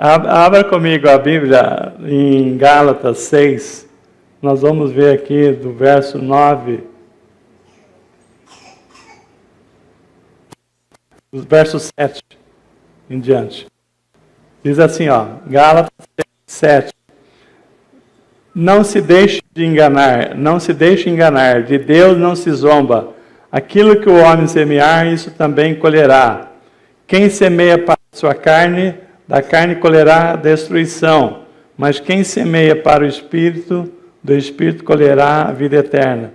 Abra comigo a Bíblia em Gálatas 6. Nós vamos ver aqui do verso 9. Do verso 7 em diante. Diz assim, Gálatas 6, 7. Não se deixe enganar, de Deus não se zomba. Aquilo que o homem semear, isso também colherá. Quem semeia para a sua carne, da carne colherá destruição. Mas quem semeia para o Espírito, do Espírito colherá a vida eterna.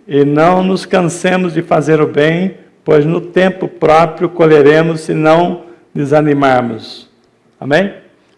E não nos cansemos de fazer o bem, pois no tempo próprio colheremos se não desanimarmos. Amém?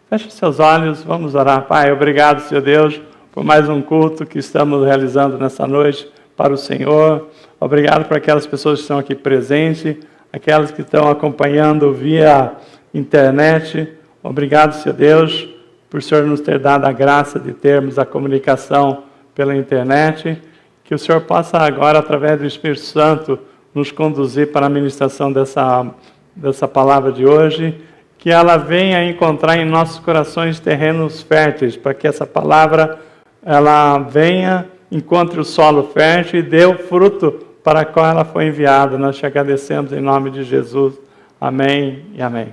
Feche seus olhos, vamos orar. Pai, obrigado, Senhor Deus, por mais um culto que estamos realizando nessa noite para o Senhor. Obrigado por aquelas pessoas que estão aqui presentes, aquelas que estão acompanhando via internet. Obrigado, Senhor Deus, por o Senhor nos ter dado a graça de termos a comunicação pela internet. Que o Senhor possa agora, através do Espírito Santo, nos conduzir para a ministração dessa palavra de hoje. Que ela venha encontrar em nossos corações terrenos férteis, para que essa palavra ela venha, encontre o solo fértil e dê o fruto para qual ela foi enviada. Nós te agradecemos em nome de Jesus. Amém e amém.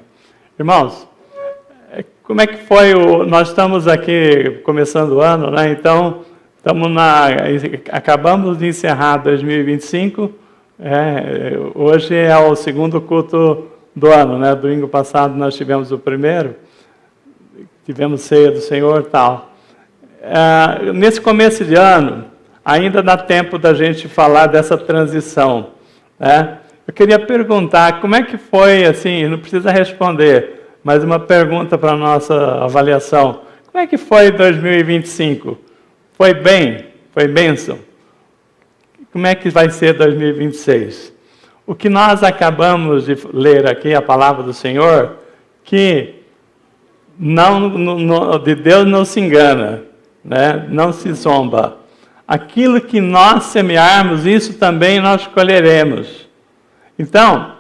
Irmãos, como é que foi nós estamos aqui começando o ano, né? Então, acabamos de encerrar 2025. Hoje é o segundo culto do ano, né? Domingo passado nós tivemos o primeiro, tivemos ceia do Senhor e tal. Nesse começo de ano, ainda dá tempo da gente falar dessa transição, né? Eu queria perguntar, como é que foi, assim, não precisa responder, mas uma pergunta para a nossa avaliação. Como é que foi 2025? Foi bem? Foi bênção? Como é que vai ser 2026? O que nós acabamos de ler aqui, a palavra do Senhor, que de Deus não se engana, né? Não se zomba. Aquilo que nós semearmos, isso também nós colheremos. Então,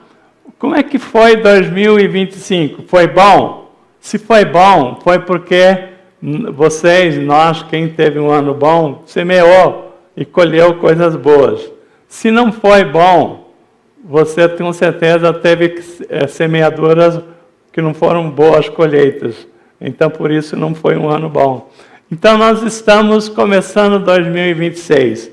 como é que foi 2025? Foi bom? Se foi bom, foi porque nós, quem teve um ano bom, semeou e colheu coisas boas. Se não foi bom, você com certeza teve semeaduras que não foram boas colheitas. Então, por isso, não foi um ano bom. Então, nós estamos começando 2026.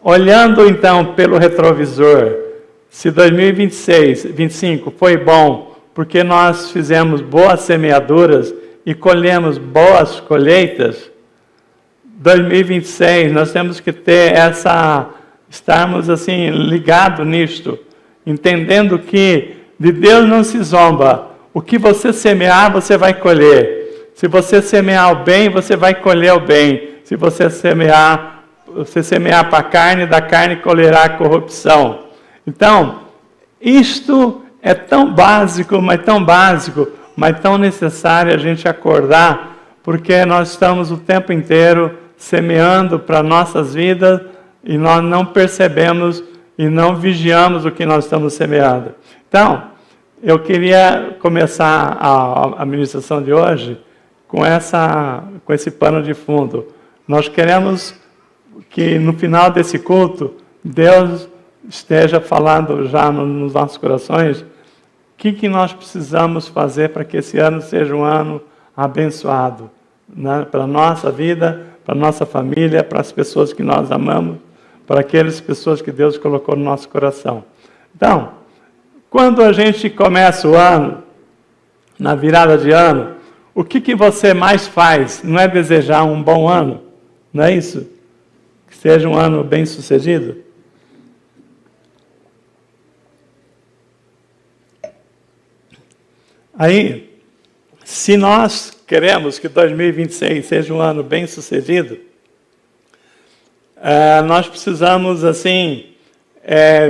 Olhando, então, pelo retrovisor, se 2025 foi bom, porque nós fizemos boas semeaduras e colhemos boas colheitas, 2026 nós temos que ter estarmos assim, ligados nisto, entendendo que de Deus não se zomba. O que você semear, você vai colher. Se você semear o bem, você vai colher o bem. Se você semear para a carne, da carne colherá a corrupção. Então, isto é tão básico, mas tão necessário a gente acordar, porque nós estamos o tempo inteiro semeando para nossas vidas e nós não percebemos e não vigiamos o que nós estamos semeando. Então, eu queria começar a ministração de hoje com esse pano de fundo. Nós queremos que no final desse culto, Deus esteja falando já nos nossos corações o que nós precisamos fazer para que esse ano seja um ano abençoado, né? Para a nossa vida, para a nossa família, para as pessoas que nós amamos, para aquelas pessoas que Deus colocou no nosso coração. Então, quando a gente começa o ano, na virada de ano, o que você mais faz? Não é desejar um bom ano? Não é isso? Que seja um ano bem sucedido? Aí, se nós queremos que 2026 seja um ano bem sucedido, nós precisamos, assim,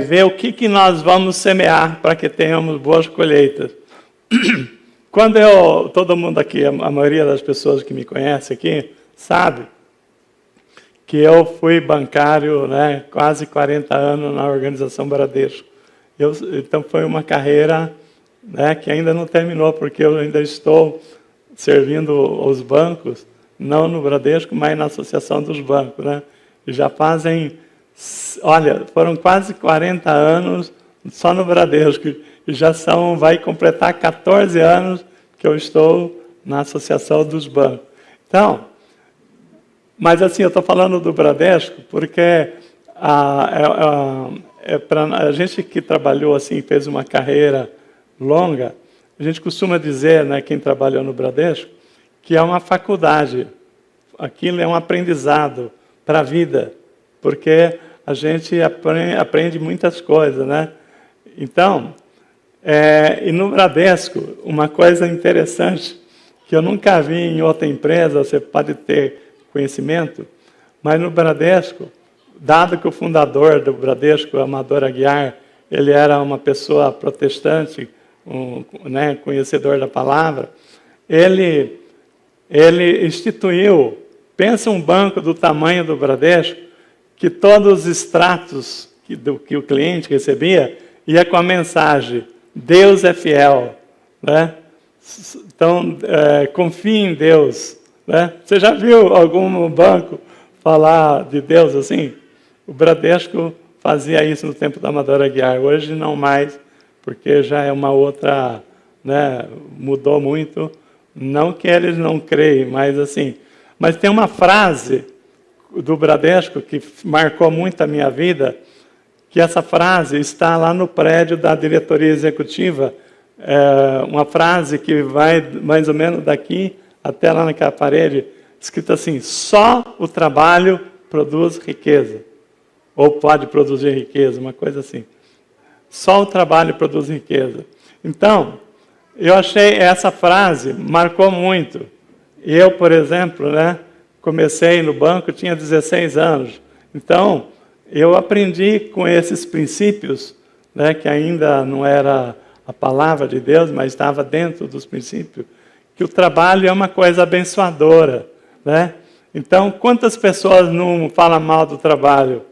ver o que nós vamos semear para que tenhamos boas colheitas. Quando todo mundo aqui, a maioria das pessoas que me conhece aqui, sabe que eu fui bancário, né, quase 40 anos na organização Bradesco. Então foi uma carreira, né, que ainda não terminou, porque eu ainda estou servindo os bancos, não no Bradesco, mas na Associação dos Bancos, né? E já fazem, olha, foram quase 40 anos só no Bradesco, e já vai completar 14 anos que eu estou na Associação dos Bancos. Então, mas assim, eu estou falando do Bradesco porque para a gente que trabalhou assim, fez uma carreira longa, a gente costuma dizer, né, quem trabalhou no Bradesco, que é uma faculdade. Aquilo é um aprendizado para a vida, porque a gente aprende muitas coisas, né? Então, e no Bradesco, uma coisa interessante, que eu nunca vi em outra empresa, você pode ter conhecimento, mas no Bradesco, dado que o fundador do Bradesco, Amador Aguiar, ele era uma pessoa protestante, né, conhecedor da palavra, ele instituiu, pensa um banco do tamanho do Bradesco, que todos os extratos que o cliente recebia, ia com a mensagem, Deus é fiel, né? Então, confie em Deus, né? Você já viu algum banco falar de Deus assim? O Bradesco fazia isso no tempo da Amador Aguiar, hoje não mais, porque já é uma outra, né, mudou muito, não que eles não creem, mas assim, mas tem uma frase do Bradesco que marcou muito a minha vida, que essa frase está lá no prédio da diretoria executiva, uma frase que vai mais ou menos daqui até lá naquela parede, escrita assim, só o trabalho produz riqueza, ou pode produzir riqueza, uma coisa assim. Só o trabalho produz riqueza. Então, eu achei essa frase, marcou muito. Eu, por exemplo, né, comecei no banco, tinha 16 anos. Então, eu aprendi com esses princípios, né, que ainda não era a palavra de Deus, mas estava dentro dos princípios, que o trabalho é uma coisa abençoadora, né? Então, quantas pessoas não falam mal do trabalho,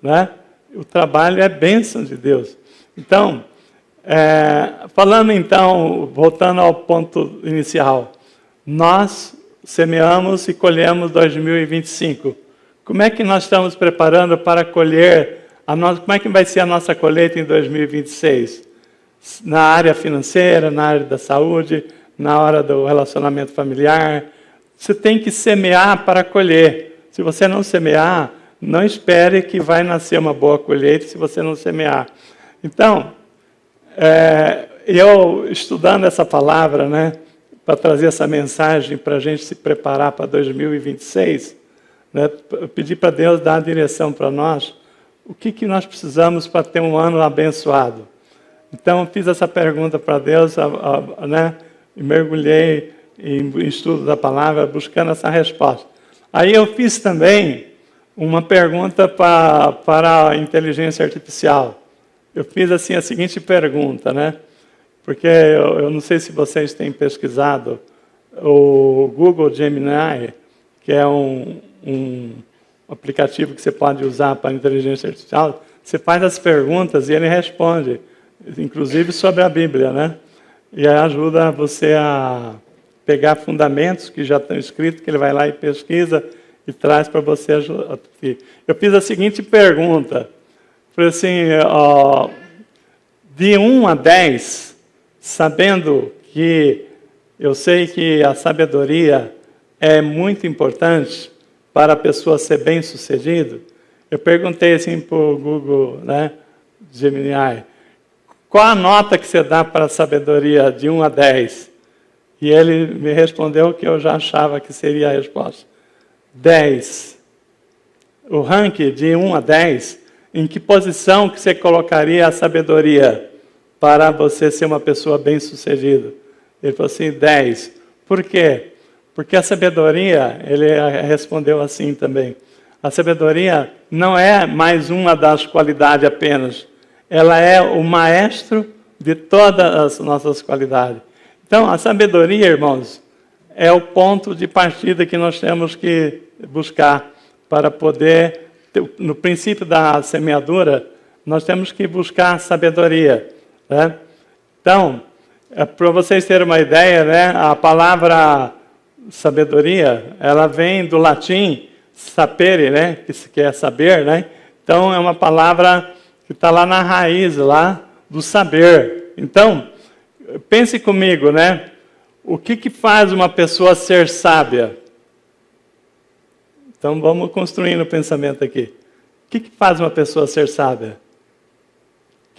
né? O trabalho é bênção de Deus. Então, falando então, voltando ao ponto inicial, nós semeamos e colhemos 2025. Como é que nós estamos preparando para colher, como é que vai ser a nossa colheita em 2026? Na área financeira, na área da saúde, na hora do relacionamento familiar. Você tem que semear para colher. Se você não semear, não espere que vai nascer uma boa colheita se você não semear. Então, eu estudando essa palavra, né, para trazer essa mensagem para a gente se preparar para 2026, né, eu pedi para Deus dar a direção para nós, o que nós precisamos para ter um ano abençoado. Então, eu fiz essa pergunta para Deus, né, e mergulhei em estudo da palavra, buscando essa resposta. Aí eu fiz também uma pergunta para a inteligência artificial. Eu fiz assim a seguinte pergunta, né? Porque eu não sei se vocês têm pesquisado o Google Gemini, que é um aplicativo que você pode usar para a inteligência artificial. Você faz as perguntas e ele responde, inclusive sobre a Bíblia, né? E aí ajuda você a pegar fundamentos que já estão escritos, que ele vai lá e pesquisa e traz para você ajudar. Eu fiz a seguinte pergunta. Falei assim, de 1 a 10, sabendo que eu sei que a sabedoria é muito importante para a pessoa ser bem-sucedido, eu perguntei assim para o Google, né, Gemini, qual a nota que você dá para a sabedoria de 1 a 10? E ele me respondeu o que eu já achava que seria a resposta. 10. O ranking de 1 a 10, em que posição que você colocaria a sabedoria para você ser uma pessoa bem-sucedida? Ele falou assim, 10. Por quê? Porque a sabedoria, ele respondeu assim também, a sabedoria não é mais uma das qualidades apenas, ela é o maestro de todas as nossas qualidades. Então, a sabedoria, irmãos, é o ponto de partida que nós temos que buscar para poder, no princípio da semeadura, nós temos que buscar a sabedoria, né? Então, Para vocês terem uma ideia, né, a palavra sabedoria, ela vem do latim sapere, né, que é saber, né? Então é uma palavra que está lá na raiz lá do saber. Então, pense comigo, né? O que faz uma pessoa ser sábia? Então vamos construindo o pensamento aqui. O que faz uma pessoa ser sábia?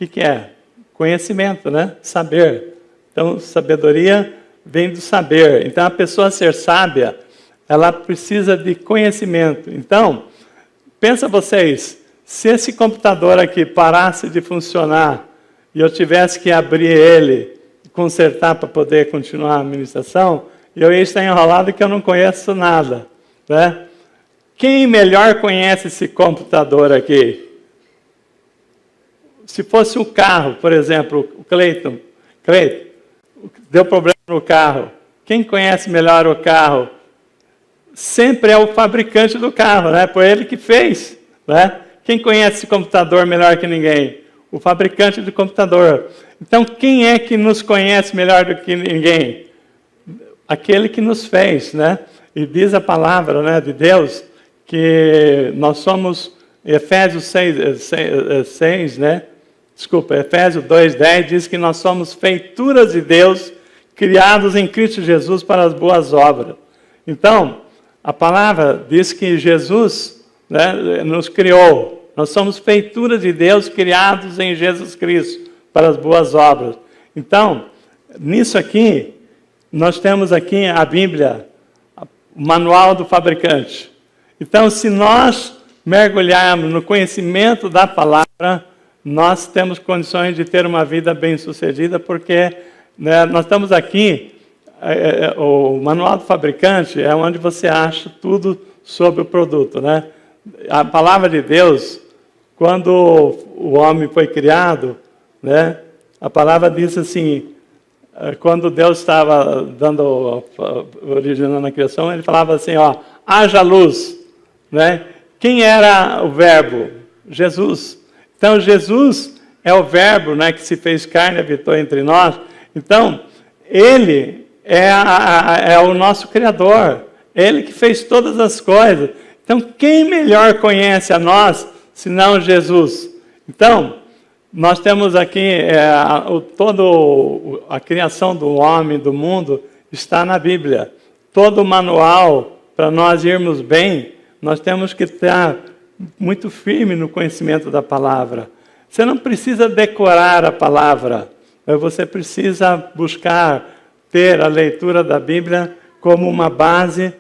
O que é? Conhecimento, né? Saber. Então, sabedoria vem do saber. Então, a pessoa ser sábia, ela precisa de conhecimento. Então, pensa vocês, se esse computador aqui parasse de funcionar e eu tivesse que abrir ele, consertar para poder continuar a administração, eu ia estar enrolado que eu não conheço nada, né? Quem melhor conhece esse computador aqui? Se fosse um carro, por exemplo, o Cleiton, deu problema no carro. Quem conhece melhor o carro? Sempre é o fabricante do carro, né? Foi ele que fez, né? Quem conhece esse computador melhor que ninguém? O fabricante do computador. Então, quem é que nos conhece melhor do que ninguém? Aquele que nos fez, né? E diz a palavra, né, de Deus que nós somos, Efésios 6, né? Desculpa, Efésios 2:10 diz que nós somos feituras de Deus, criados em Cristo Jesus para as boas obras. Então, a palavra diz que Jesus, né, nos criou. Nós somos feituras de Deus, criados em Jesus Cristo para as boas obras. Então, nisso aqui, nós temos aqui a Bíblia, o manual do fabricante. Então, se nós mergulharmos no conhecimento da palavra, nós temos condições de ter uma vida bem-sucedida, porque, né, nós estamos aqui, o manual do fabricante é onde você acha tudo sobre o produto, né? A palavra de Deus, quando o homem foi criado, né, a palavra diz assim, quando Deus estava originando a criação, ele falava assim, ó, haja luz, né? Quem era o verbo? Jesus. Então, Jesus é o verbo, né, que se fez carne e habitou entre nós. Então, ele é o nosso Criador. Ele que fez todas as coisas. Então, quem melhor conhece a nós, senão Jesus? Então, nós temos aqui, toda a criação do homem, do mundo, está na Bíblia. Todo o manual, para nós irmos bem, nós temos que estar muito firme no conhecimento da palavra. Você não precisa decorar a palavra, mas você precisa buscar ter a leitura da Bíblia como uma base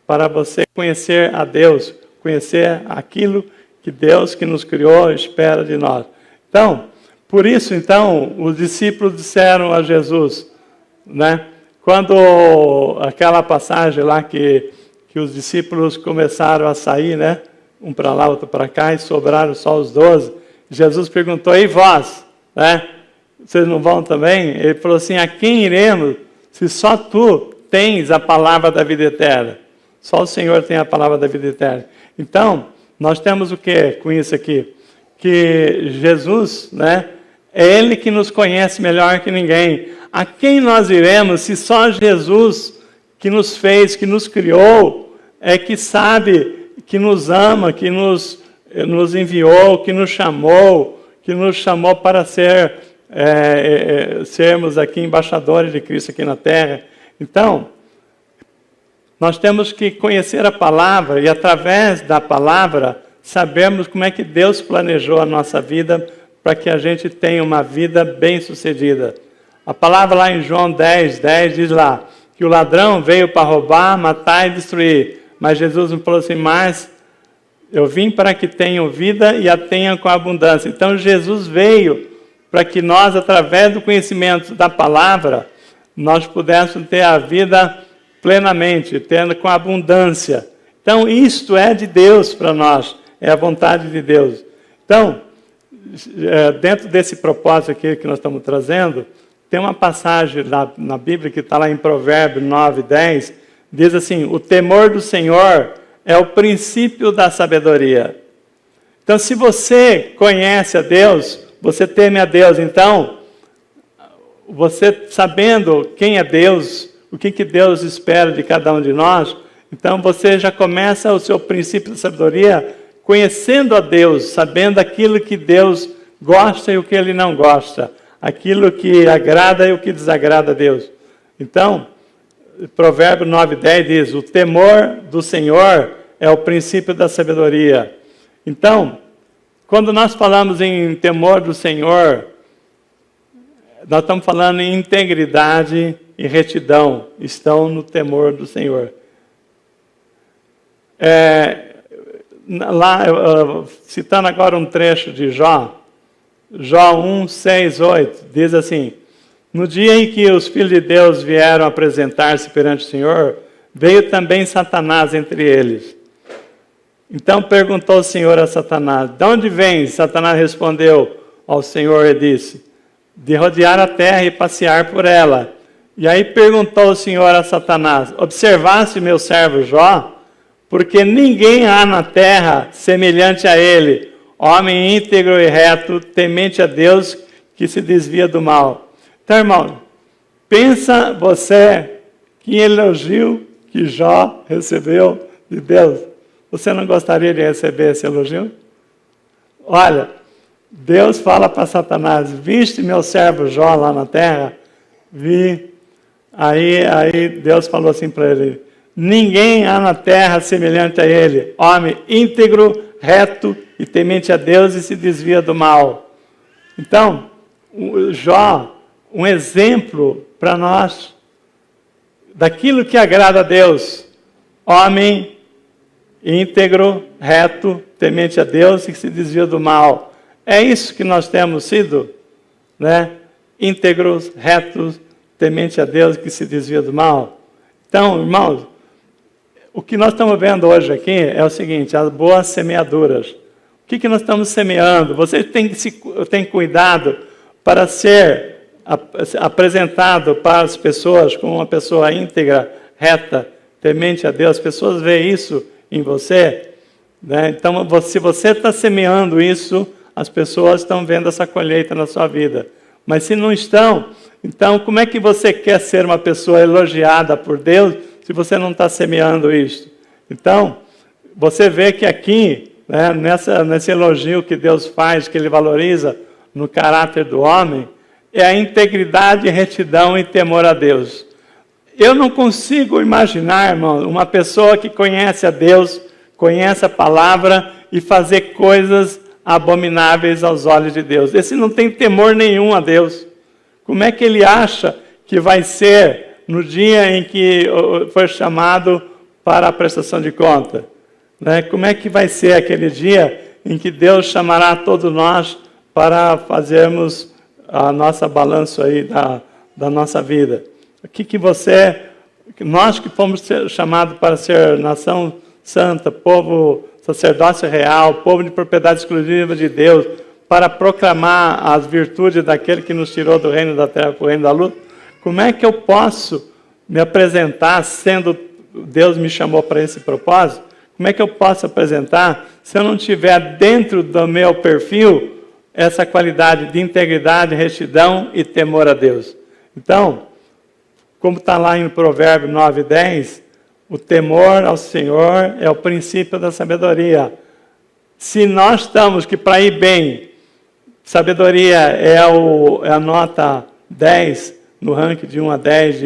para você conhecer a Deus, conhecer aquilo que Deus que nos criou espera de nós. Então, por isso, então, os discípulos disseram a Jesus, né? Quando aquela passagem lá que os discípulos começaram a sair, né? Um para lá, outro para cá, e sobraram só os 12. Jesus perguntou, e vós? Né? Vocês não vão também? Ele falou assim, a quem iremos, se só tu tens a palavra da vida eterna? Só o Senhor tem a palavra da vida eterna. Então, nós temos o que com isso aqui? Que Jesus, né, é Ele que nos conhece melhor que ninguém. A quem nós iremos, se só Jesus que nos fez, que nos criou, é que sabe, que nos ama, que nos enviou, que nos chamou para sermos aqui embaixadores de Cristo aqui na terra. Então, nós temos que conhecer a palavra e, através da palavra, sabermos como é que Deus planejou a nossa vida para que a gente tenha uma vida bem-sucedida. A palavra lá em João 10:10 diz lá que o ladrão veio para roubar, matar e destruir. Mas Jesus me falou assim, mas eu vim para que tenham vida e a tenham com abundância. Então, Jesus veio para que nós, através do conhecimento da palavra, nós pudéssemos ter a vida plenamente, tendo com abundância. Então, isto é de Deus para nós, é a vontade de Deus. Então, dentro desse propósito aqui que nós estamos trazendo, tem uma passagem na Bíblia que está lá em Provérbios 9:10, diz assim, o temor do Senhor é o princípio da sabedoria. Então, se você conhece a Deus, você teme a Deus. Então, você sabendo quem é Deus, o que Deus espera de cada um de nós, então você já começa o seu princípio de sabedoria conhecendo a Deus, sabendo aquilo que Deus gosta e o que Ele não gosta, aquilo que agrada e o que desagrada a Deus. Então, Provérbio 9:10 diz, o temor do Senhor é o princípio da sabedoria. Então, quando nós falamos em temor do Senhor, nós estamos falando em integridade e retidão, estão no temor do Senhor. Citando agora um trecho de Jó 1, 6, 8, diz assim, no dia em que os filhos de Deus vieram apresentar-se perante o Senhor, veio também Satanás entre eles. Então perguntou o Senhor a Satanás, de onde vens? Satanás respondeu ao Senhor e disse, de rodear a terra e passear por ela. E aí perguntou o Senhor a Satanás, observaste meu servo Jó? Porque ninguém há na terra semelhante a ele, homem íntegro e reto, temente a Deus, que se desvia do mal. Então, irmão, pensa você que elogio que Jó recebeu de Deus. Você não gostaria de receber esse elogio? Olha, Deus fala para Satanás, viste meu servo Jó lá na terra? Vi. Aí Deus falou assim para ele, ninguém há na terra semelhante a ele, homem íntegro, reto e temente a Deus e se desvia do mal. Então, Jó, um exemplo para nós daquilo que agrada a Deus, homem íntegro, reto, temente a Deus e que se desvia do mal. É isso que nós temos sido, né? Íntegros, retos, temente a Deus que se desvia do mal. Então, irmãos, o que nós estamos vendo hoje aqui é o seguinte, as boas semeaduras. O que nós estamos semeando? Você tem cuidado para ser apresentado para as pessoas como uma pessoa íntegra, reta, temente a Deus. As pessoas veem isso em você, né? Então, se você está semeando isso, as pessoas estão vendo essa colheita na sua vida. Mas se não estão, então como é que você quer ser uma pessoa elogiada por Deus se você não está semeando isso? Então, você vê que aqui, né, nesse elogio que Deus faz, que Ele valoriza no caráter do homem, é a integridade, retidão e temor a Deus. Eu não consigo imaginar, irmão, uma pessoa que conhece a Deus, conhece a palavra e fazer coisas abomináveis aos olhos de Deus. Esse não tem temor nenhum a Deus. Como é que ele acha que vai ser no dia em que foi chamado para a prestação de conta? Né? Como é que vai ser aquele dia em que Deus chamará todos nós para fazermos a nossa balanço aí da nossa vida? O que nós que fomos chamados para ser nação santa, povo, sacerdócio real, povo de propriedade exclusiva de Deus, para proclamar as virtudes daquele que nos tirou do reino da terra para o reino da luz, como é que eu posso me apresentar sendo Deus me chamou para esse propósito? Como é que eu posso apresentar se eu não tiver dentro do meu perfil essa qualidade de integridade, retidão e temor a Deus? Então, como está lá em Provérbio 9:10, o temor ao Senhor é o princípio da sabedoria. Se nós estamos que para ir bem, sabedoria é a nota 10, no ranking de 1 a 10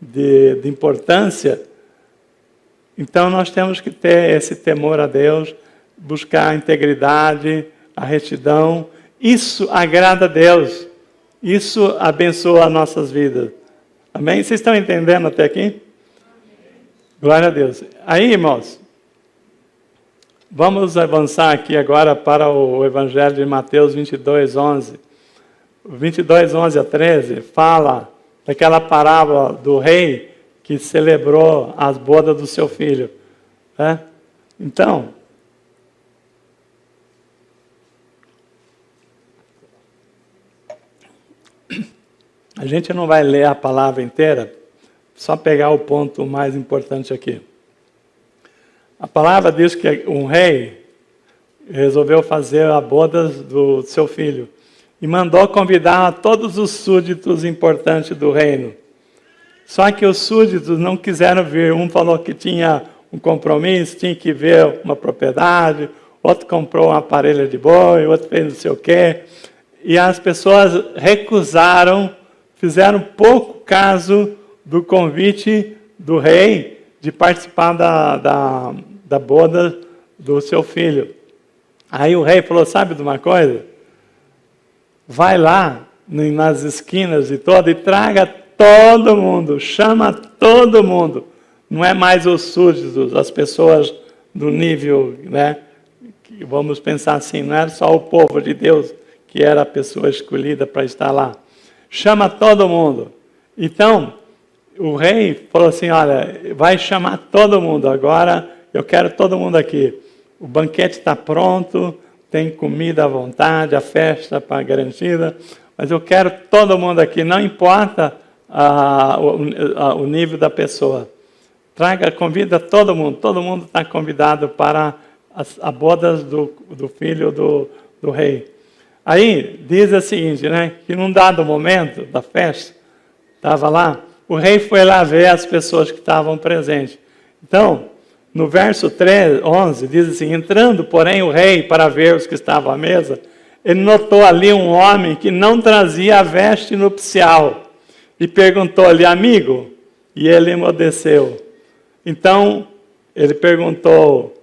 de importância, então nós temos que ter esse temor a Deus, buscar a integridade, a retidão. Isso agrada a Deus, isso abençoa as nossas vidas. Amém? Vocês estão entendendo até aqui? Glória a Deus. Aí, irmãos, vamos avançar aqui agora para o Evangelho de Mateus 22:11. 22:11 a 13 fala daquela parábola do rei que celebrou as bodas do seu filho. Né? Então, a gente não vai ler a palavra inteira, só pegar o ponto mais importante aqui. A palavra diz que um rei resolveu fazer a boda do seu filho. e mandou convidar todos os súditos importantes do reino. Só que os súditos não quiseram vir. Um falou que tinha um compromisso, tinha que ver uma propriedade, outro comprou uma parelha de boi, outro fez não sei o quê. E as pessoas recusaram, fizeram pouco caso do convite do rei de participar da boda do seu filho. Aí o rei falou, sabe de uma coisa? Vai lá nas esquinas e e traga todo mundo, chama todo mundo. Não é mais os súditos, as pessoas do nível, né? Vamos pensar assim, não era só o povo de Deus que era a pessoa escolhida para estar lá. Chama todo mundo. Então, o rei falou assim, olha, vai chamar todo mundo, agora eu quero todo mundo aqui. O banquete está pronto, tem comida à vontade, a festa está garantida, mas eu quero todo mundo aqui, não importa o nível da pessoa. Convida todo mundo está convidado para a boda do filho do rei. Aí diz o seguinte, né, que num dado momento da festa, estava lá, o rei foi lá ver as pessoas que estavam presentes. Então, no verso 11, diz assim, entrando, porém, o rei para ver os que estavam à mesa, ele notou ali um homem que não trazia a veste nupcial e perguntou-lhe, amigo, e ele emudeceu. Então, ele perguntou,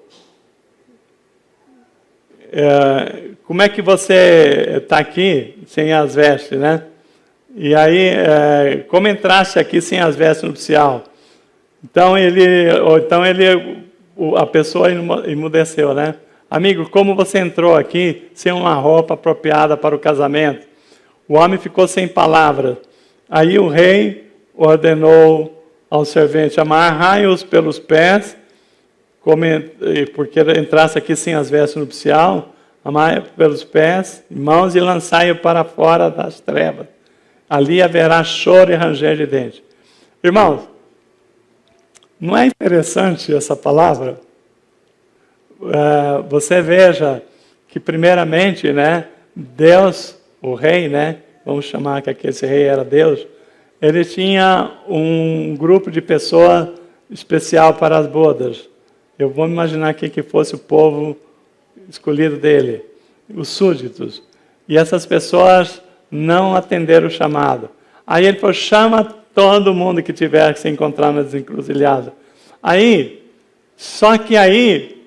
como é que você está aqui sem as vestes, né? E aí, como entraste aqui sem as vestes nupcial? Então a pessoa emudeceu, né? Amigo, como você entrou aqui sem uma roupa apropriada para o casamento? O homem ficou sem palavras. Aí o rei ordenou ao servente, amarrai-os pelos pés, porque entrasse aqui sem as vestes nupcial, amarrai pelos pés, mãos e lançai-o para fora das trevas. Ali haverá choro e ranger de dentes. Irmãos, não é interessante essa palavra? Você veja que primeiramente, né, Deus, o rei, né, vamos chamar que esse rei era Deus, ele tinha um grupo de pessoas especial para as bodas. Eu vou imaginar que fosse o povo escolhido dele, os súditos. E essas pessoas não atenderam o chamado. Aí ele falou, chama todo mundo que tiver que se encontrar nas encruzilhadas. Só que aí,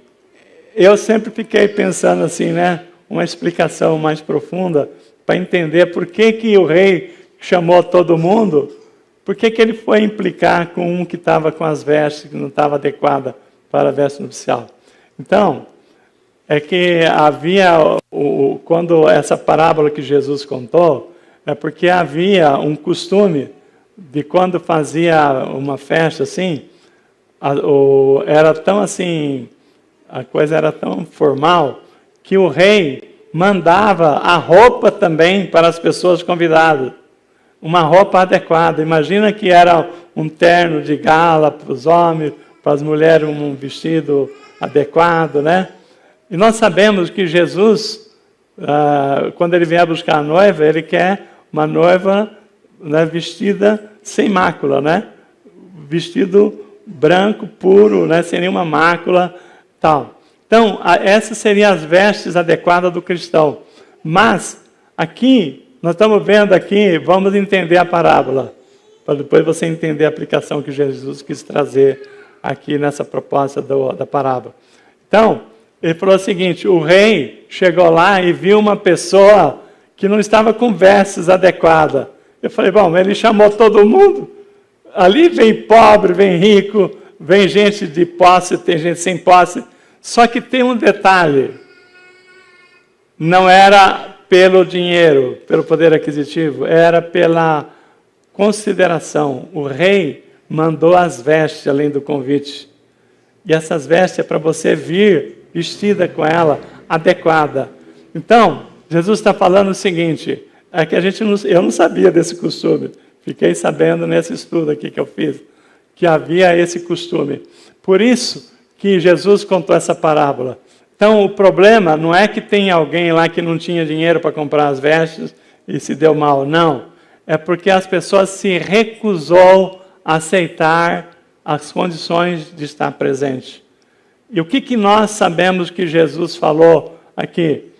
eu sempre fiquei pensando assim, né, uma explicação mais profunda, para entender por que o rei chamou todo mundo, por que ele foi implicar com um que estava com as vestes que não estava adequada para a veste nupcial. Então, é que havia, quando essa parábola que Jesus contou, é porque havia um costume de quando fazia uma festa assim, era tão assim, a coisa era tão formal, que o rei mandava a roupa também para as pessoas convidadas. Uma roupa adequada. Imagina que era um terno de gala para os homens, para as mulheres um vestido adequado, né? E nós sabemos que Jesus, quando ele vier buscar a noiva, ele quer uma noiva, né, vestida sem mácula, né? Vestido branco, puro, né, sem nenhuma mácula, tal. Então, essas seriam as vestes adequadas do cristão. Mas, aqui, nós estamos vendo aqui, vamos entender a parábola, para depois você entender a aplicação que Jesus quis trazer aqui nessa proposta da parábola. Então, ele falou o seguinte, o rei chegou lá e viu uma pessoa que não estava com vestes adequadas. Eu falei, bom, ele chamou todo mundo. Ali vem pobre, vem rico, vem gente de posse, tem gente sem posse. Só que tem um detalhe. Não era pelo dinheiro, pelo poder aquisitivo, era pela consideração. O rei mandou as vestes além do convite. E essas vestes é para você vir vestida com ela, adequada. Então, Jesus está falando o seguinte, é que eu não sabia desse costume, fiquei sabendo nesse estudo aqui que eu fiz, que havia esse costume. Por isso que Jesus contou essa parábola. Então, o problema não é que tem alguém lá que não tinha dinheiro para comprar as vestes e se deu mal. Não. É porque as pessoas se recusou a aceitar as condições de estar presente. E o que nós sabemos que Jesus falou aqui?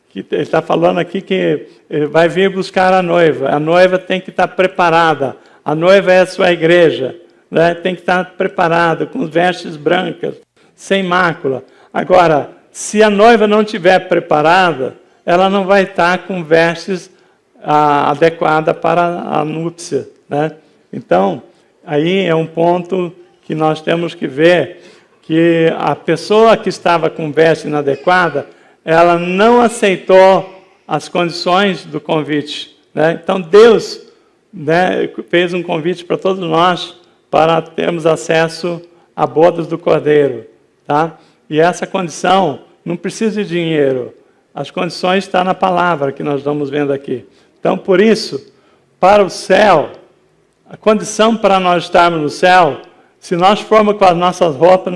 Que ele está falando aqui que ele vai vir buscar a noiva tem que estar preparada, a noiva é a sua igreja, né? Tem que estar preparada, com vestes brancas, sem mácula. Agora, se a noiva não estiver preparada, ela não vai estar com vestes adequadas para a núpcia, né? Então, aí é um ponto que nós temos que ver, que a pessoa que estava com veste inadequada, ela não aceitou as condições do convite, né? Então Deus, né, fez um convite para todos nós para termos acesso a bodas do Cordeiro, tá? E essa condição não precisa de dinheiro. As condições estão na palavra que nós estamos vendo aqui. Então, por isso, para o céu, a condição para nós estarmos no céu, se nós formos com as nossas roupas,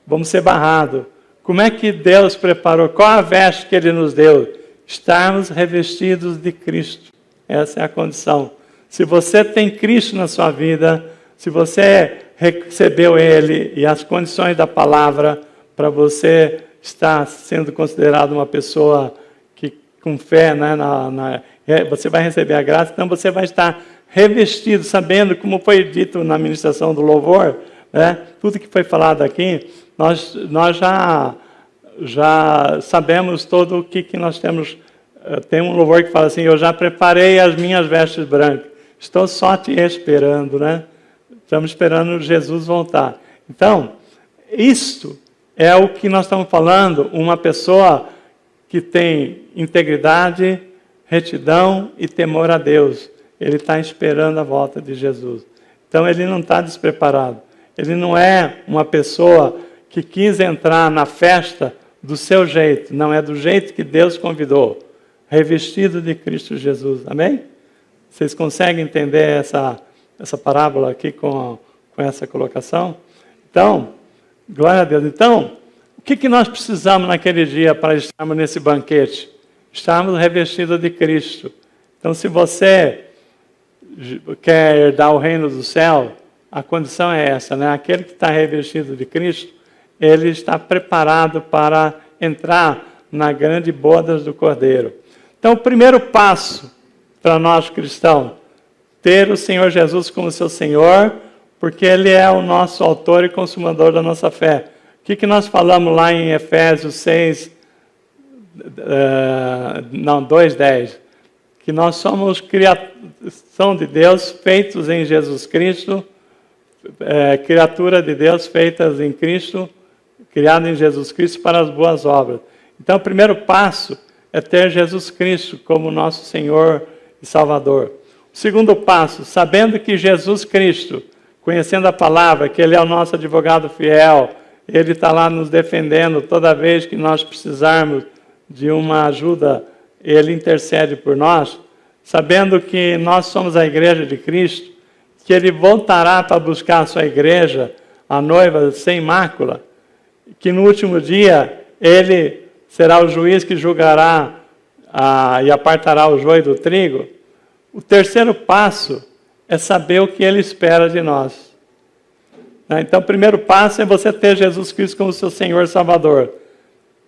vamos ser barrados. Como é que Deus preparou? Qual a veste que Ele nos deu? Estarmos revestidos de Cristo. Essa é a condição. Se você tem Cristo na sua vida, se você recebeu Ele e as condições da palavra para você estar sendo considerado uma pessoa que, com fé, né, você vai receber a graça, então você vai estar revestido, sabendo, como foi dito na ministração do louvor, né, tudo que foi falado aqui, nós já sabemos todo o que nós temos. Tem um louvor que fala assim: eu já preparei as minhas vestes brancas, estou só te esperando, né? Estamos esperando Jesus voltar. Então, isto é o que nós estamos falando, uma pessoa que tem integridade, retidão e temor a Deus. Ele está esperando a volta de Jesus. Então, ele não está despreparado. Ele não é uma pessoa que quis entrar na festa do seu jeito. Não, é do jeito que Deus convidou. Revestido de Cristo Jesus. Amém? Vocês conseguem entender essa parábola aqui com essa colocação? Então, glória a Deus. Então, o que nós precisamos naquele dia para estarmos nesse banquete? Estarmos revestidos de Cristo. Então, se você quer herdar o reino do céu, a condição é essa, né? Aquele que está revestido de Cristo, ele está preparado para entrar na grande bodas do Cordeiro. Então, o primeiro passo para nós cristãos, ter o Senhor Jesus como seu Senhor, porque Ele é o nosso autor e consumador da nossa fé. O que nós falamos lá em Efésios 2:10? Que nós somos criação de Deus, feitos em Jesus Cristo, criatura de Deus, feitas em Cristo, criada em Jesus Cristo para as boas obras. Então, o primeiro passo é ter Jesus Cristo como nosso Senhor e Salvador. O segundo passo, sabendo que Jesus Cristo, conhecendo a palavra, que Ele é o nosso advogado fiel, Ele está lá nos defendendo toda vez que nós precisarmos de uma ajuda, Ele intercede por nós, sabendo que nós somos a igreja de Cristo, que Ele voltará para buscar a sua igreja, a noiva sem mácula, que no último dia Ele será o juiz que julgará e apartará o joio do trigo. O terceiro passo é saber o que Ele espera de nós. Então, o primeiro passo é você ter Jesus Cristo como seu Senhor e Salvador.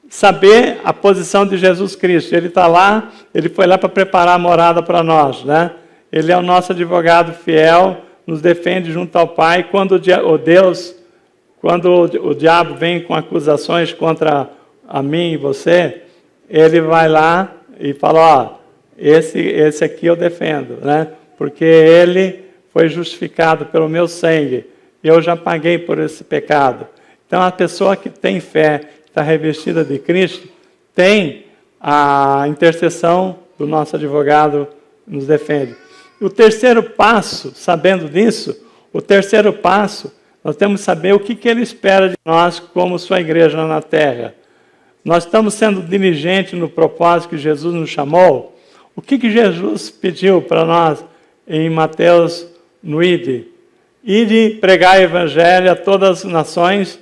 Saber a posição de Jesus Cristo. Ele está lá, Ele foi lá para preparar a morada para nós, né? Ele é o nosso advogado fiel, nos defende junto ao Pai. Quando o diabo vem com acusações contra a mim e você, ele vai lá e fala: esse aqui eu defendo, né? Porque ele foi justificado pelo meu sangue. Eu já paguei por esse pecado. Então, a pessoa que tem fé, que está revestida de Cristo, tem a intercessão do nosso advogado, nos defende. O terceiro passo, sabendo disso, nós temos que saber o que Ele espera de nós como sua igreja na terra. Nós estamos sendo diligentes no propósito que Jesus nos chamou. O que Jesus pediu para nós em Mateus, no Ide? Ide pregar o evangelho a todas as nações,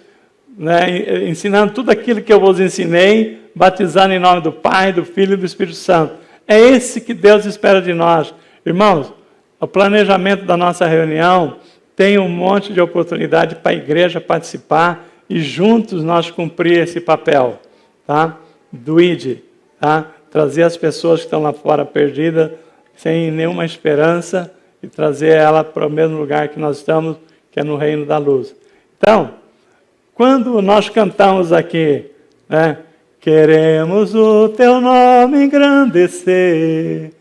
né, ensinando tudo aquilo que eu vos ensinei, batizando em nome do Pai, do Filho e do Espírito Santo. É esse que Deus espera de nós. Irmãos, o planejamento da nossa reunião tem um monte de oportunidade para a igreja participar e juntos nós cumprir esse papel, tá? Do ID, tá? Trazer as pessoas que estão lá fora perdidas, sem nenhuma esperança, e trazer ela para o mesmo lugar que nós estamos, que é no reino da luz. Então, quando nós cantamos aqui, né? Queremos o teu nome engrandecer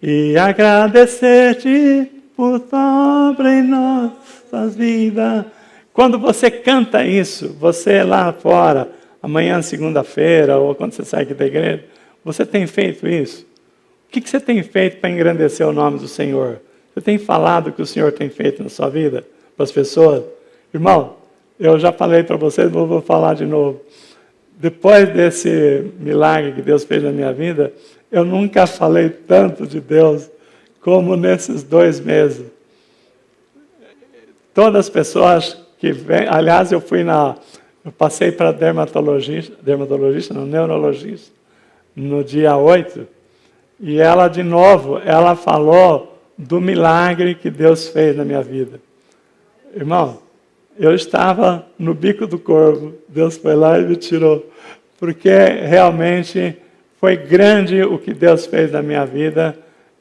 e agradecer-te por tua obra em nossas vidas. Quando você canta isso, você lá fora, amanhã, segunda-feira, ou quando você sai aqui da igreja, você tem feito isso? O que você tem feito para engrandecer o nome do Senhor? Você tem falado o que o Senhor tem feito na sua vida, para as pessoas? Irmão, eu já falei para vocês, mas vou falar de novo. Depois desse milagre que Deus fez na minha vida, eu nunca falei tanto de Deus como nesses 2 meses. Todas as pessoas que vêm... Aliás, eu passei para neurologista, no dia 8, e ela, de novo, ela falou do milagre que Deus fez na minha vida. Irmão, eu estava no bico do corvo, Deus foi lá e me tirou, porque realmente foi grande o que Deus fez na minha vida,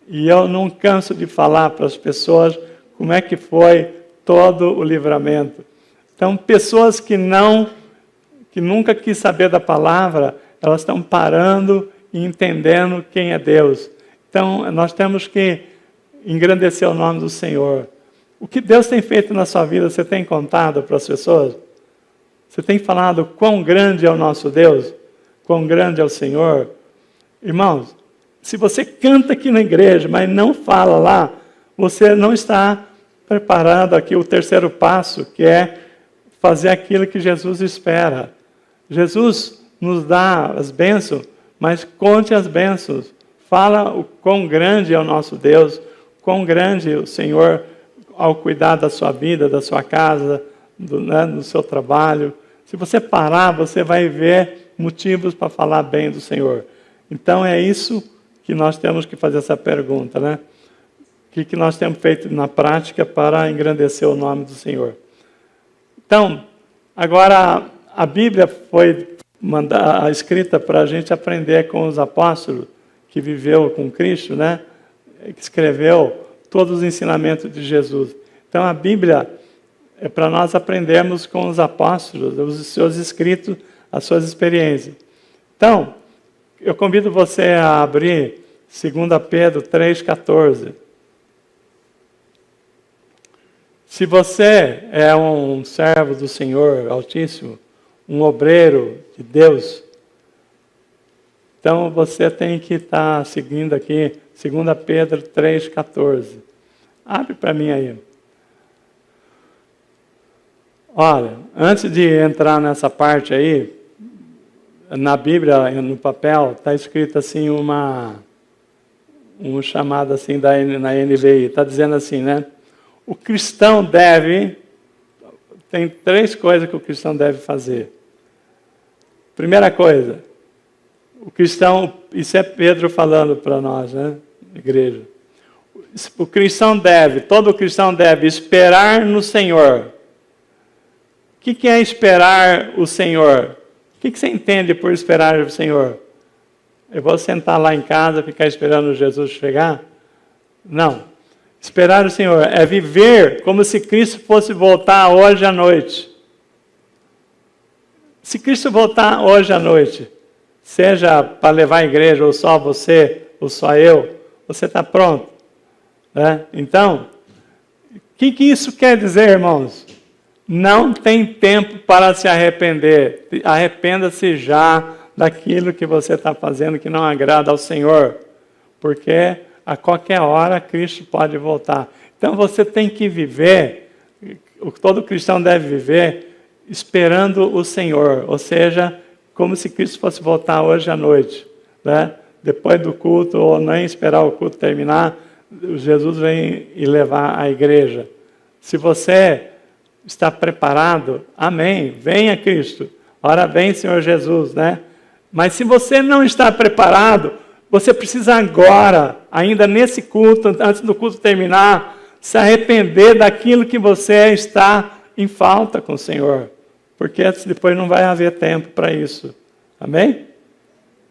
e eu não canso de falar para as pessoas como é que foi todo o livramento. Então, pessoas que nunca quis saber da palavra, elas estão parando e entendendo quem é Deus. Então, nós temos que engrandecer o nome do Senhor. O que Deus tem feito na sua vida, você tem contado para as pessoas? Você tem falado quão grande é o nosso Deus? Quão grande é o Senhor? Irmãos, se você canta aqui na igreja, mas não fala lá, você não está preparando aqui o terceiro passo, que é fazer aquilo que Jesus espera. Jesus nos dá as bênçãos, mas conte as bênçãos. Fala o quão grande é o nosso Deus, quão grande o Senhor ao cuidar da sua vida, da sua casa, do seu trabalho. Se você parar, você vai ver motivos para falar bem do Senhor. Então é isso que nós temos que fazer essa pergunta, né? O que nós temos feito na prática para engrandecer o nome do Senhor? Então, agora a Bíblia foi escrita para a gente aprender com os apóstolos que viveu com Cristo, né? Que escreveu todos os ensinamentos de Jesus. Então a Bíblia é para nós aprendermos com os apóstolos, os seus escritos, as suas experiências. Então, eu convido você a abrir 2 Pedro 3,14. Se você é um servo do Senhor Altíssimo, um obreiro de Deus, então você tem que estar seguindo aqui 2 Pedro 3,14. Abre para mim aí. Olha, antes de entrar nessa parte aí, na Bíblia, no papel, está escrito assim um chamado assim na NVI. Está dizendo assim, né? O cristão tem 3 coisas que o cristão deve fazer. Primeira coisa, o cristão, isso é Pedro falando para nós, né? Igreja. Todo cristão deve esperar no Senhor. O que é esperar o Senhor? O que você entende por esperar o Senhor? Eu vou sentar lá em casa e ficar esperando Jesus chegar? Não. Esperar o Senhor é viver como se Cristo fosse voltar hoje à noite. Se Cristo voltar hoje à noite, seja para levar a igreja, ou só você, ou só eu, você está pronto. Né? Então, o que isso quer dizer, irmãos? Não tem tempo para se arrepender. Arrependa-se já daquilo que você está fazendo que não agrada ao Senhor. Porque a qualquer hora Cristo pode voltar. Então você tem que viver, todo cristão deve viver, esperando o Senhor. Ou seja, como se Cristo fosse voltar hoje à noite. Né? Depois do culto, ou nem esperar o culto terminar, Jesus vem e levar a igreja. Se você está preparado, amém, venha Cristo. Ora vem, Senhor Jesus, né? Mas se você não está preparado, Você precisa agora, ainda nesse culto, antes do culto terminar, se arrepender daquilo que você está em falta com o Senhor. Porque depois não vai haver tempo para isso. Amém?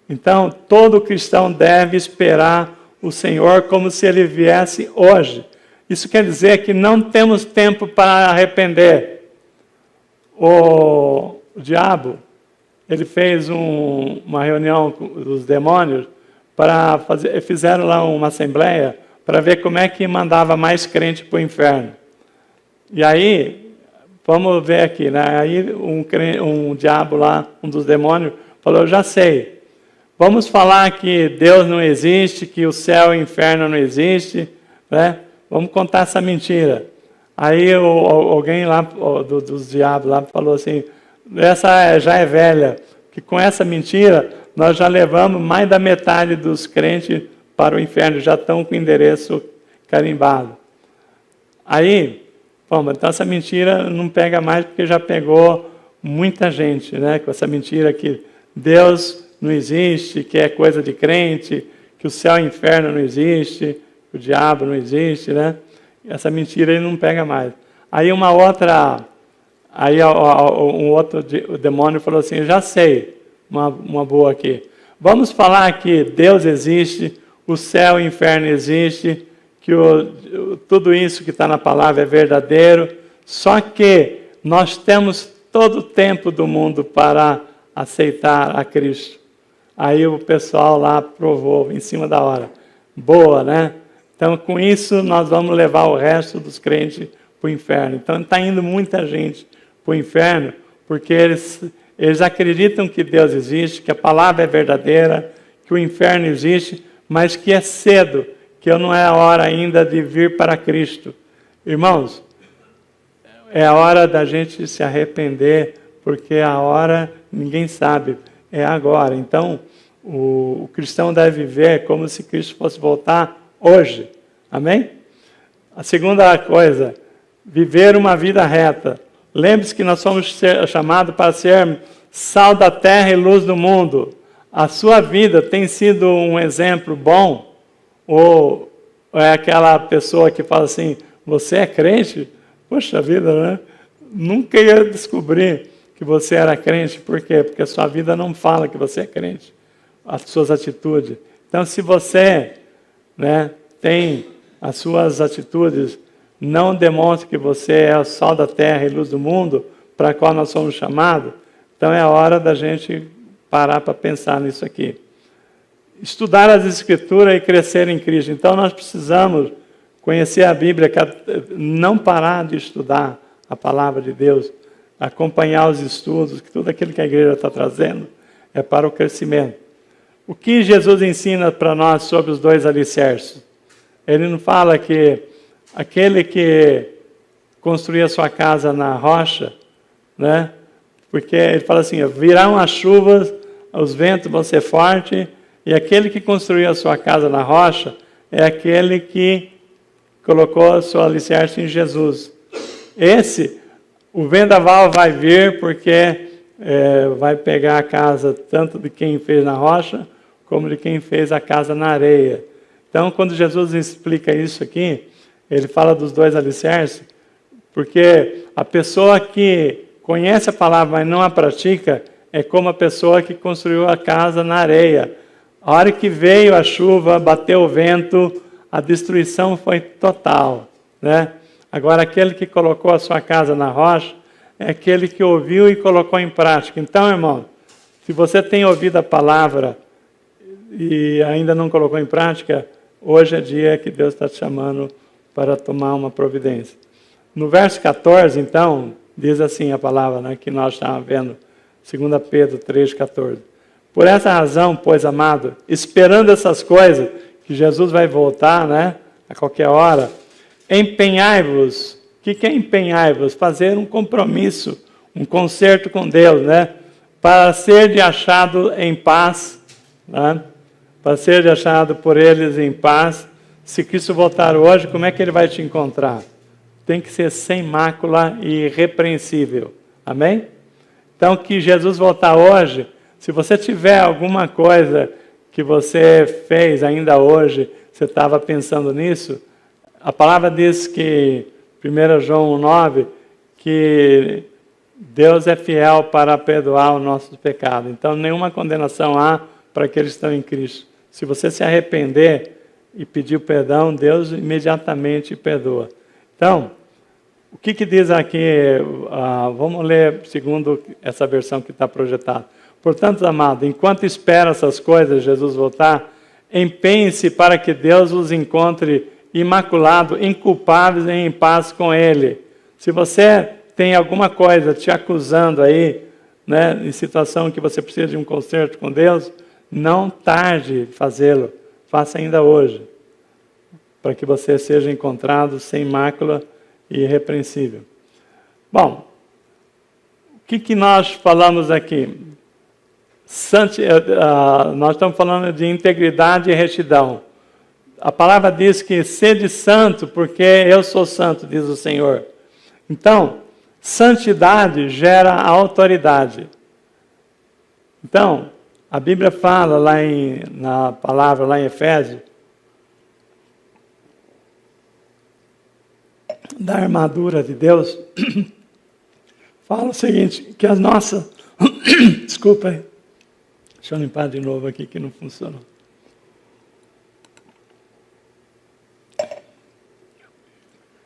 Então, todo cristão deve esperar o Senhor como se Ele viesse hoje. Isso quer dizer que não temos tempo para arrepender. O diabo, ele fez uma reunião dos demônios, fizeram lá uma assembleia para ver como é que mandava mais crente para o inferno. E aí, vamos ver aqui, né? Aí um diabo lá, um dos demônios, falou, eu já sei. Vamos falar que Deus não existe, que o céu e o inferno não existem, né? Vamos contar essa mentira. Aí alguém lá, dos diabos lá, falou assim, essa já é velha, que com essa mentira nós já levamos mais da metade dos crentes para o inferno, já estão com o endereço carimbado. Aí, bom, então essa mentira não pega mais, porque já pegou muita gente, né? Com essa mentira que Deus não existe, que é coisa de crente, que o céu e o inferno não existe, que o diabo não existe, né? Essa mentira aí não pega mais. Aí um outro demônio falou assim, já sei, uma boa aqui. Vamos falar que Deus existe, o céu e o inferno existe, que tudo isso que está na palavra é verdadeiro, só que nós temos todo o tempo do mundo para aceitar a Cristo. Aí o pessoal lá aprovou, em cima da hora. Boa, né? Então, com isso, nós vamos levar o resto dos crentes para o inferno. Então, está indo muita gente para o inferno, porque eles acreditam que Deus existe, que a palavra é verdadeira, que o inferno existe, mas que é cedo, que não é a hora ainda de vir para Cristo. Irmãos, é a hora da gente se arrepender, porque a hora, ninguém sabe, é agora. Então, o cristão deve viver como se Cristo fosse voltar hoje. Amém? A segunda coisa, viver uma vida reta. Lembre-se que nós somos chamados para ser sal da terra e luz do mundo. A sua vida tem sido um exemplo bom? Ou é aquela pessoa que fala assim, você é crente? Poxa vida, né? Nunca ia descobrir que você era crente. Por quê? Porque a sua vida não fala que você é crente. As suas atitudes. Então, se você, né, tem as suas atitudes, não demonstra que você é o sal da terra e luz do mundo, para a qual nós somos chamados, então é a hora da gente parar para pensar nisso aqui. Estudar as Escrituras e crescer em Cristo. Então nós precisamos conhecer a Bíblia, não parar de estudar a palavra de Deus, acompanhar os estudos, que tudo aquilo que a igreja está trazendo é para o crescimento. O que Jesus ensina para nós sobre os dois alicerces? Ele não fala que aquele que construía sua casa na rocha, né? Porque ele fala assim, virão as chuvas, os ventos vão ser fortes, e aquele que construiu a sua casa na rocha é aquele que colocou a sua alicerce em Jesus. O vendaval vai vir porque vai pegar a casa tanto de quem fez na rocha, como de quem fez a casa na areia. Então, quando Jesus explica isso aqui, ele fala dos dois alicerces, porque a pessoa que conhece a palavra, mas não a pratica, é como a pessoa que construiu a casa na areia. A hora que veio a chuva, bateu o vento, a destruição foi total, né? Agora, aquele que colocou a sua casa na rocha, é aquele que ouviu e colocou em prática. Então, irmão, se você tem ouvido a palavra e ainda não colocou em prática, hoje é dia que Deus está te chamando para tomar uma providência. No verso 14, então, diz assim a palavra, né, que nós estávamos vendo, 2 Pedro 3,14. Por essa razão, pois, amado, esperando essas coisas, que Jesus vai voltar, né, a qualquer hora, empenhai-vos. O que é empenhai-vos? Fazer um compromisso, um concerto com Deus, né, para ser de achado em paz, né, para ser de achado por eles em paz. Se Cristo voltar hoje, como é que ele vai te encontrar? Tem que ser sem mácula e irrepreensível. Amém? Então, que Jesus voltar hoje, se você tiver alguma coisa que você fez ainda hoje, você estava pensando nisso, a palavra diz que, 1 João 9, que Deus é fiel para perdoar os nossos pecados. Então, nenhuma condenação há para aqueles que estão em Cristo. Se você se arrepender e pedir perdão, Deus imediatamente perdoa. Então, o que diz aqui? Vamos ler segundo essa versão que está projetada. Portanto, amado, enquanto espera essas coisas, Jesus voltar, empenhe-se para que Deus os encontre imaculado, inculpáveis e em paz com Ele. Se você tem alguma coisa te acusando aí, né, em situação que você precisa de um conserto com Deus, não tarde fazê-lo, faça ainda hoje, para que você seja encontrado sem mácula e irrepreensível. Bom, o que nós falamos aqui? Nós estamos falando de integridade e retidão. A palavra diz que sede santo, porque eu sou santo, diz o Senhor. Então, santidade gera autoridade. Então, a Bíblia fala na palavra lá em Efésios, da armadura de Deus, fala o seguinte, que as nossas... Desculpa aí. Deixa eu limpar de novo aqui que não funcionou.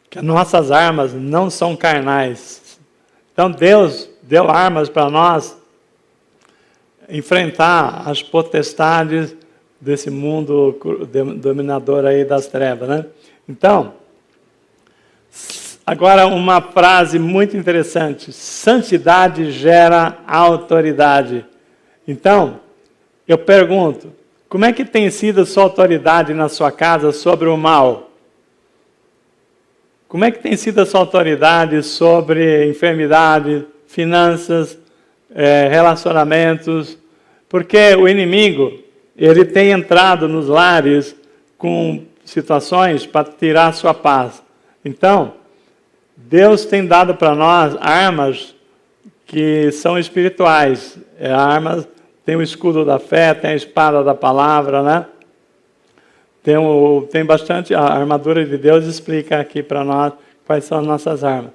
Que as nossas armas não são carnais. Então Deus deu armas para nós enfrentar as potestades desse mundo dominador aí das trevas, né? Então, agora uma frase muito interessante. Santidade gera autoridade. Então, eu pergunto, como é que tem sido a sua autoridade na sua casa sobre o mal? Como é que tem sido a sua autoridade sobre enfermidade, finanças, relacionamentos? Porque o inimigo, ele tem entrado nos lares com situações para tirar a sua paz. Então, Deus tem dado para nós armas que são espirituais. Armas, tem o escudo da fé, tem a espada da palavra, né? Tem bastante, a armadura de Deus explica aqui para nós quais são as nossas armas.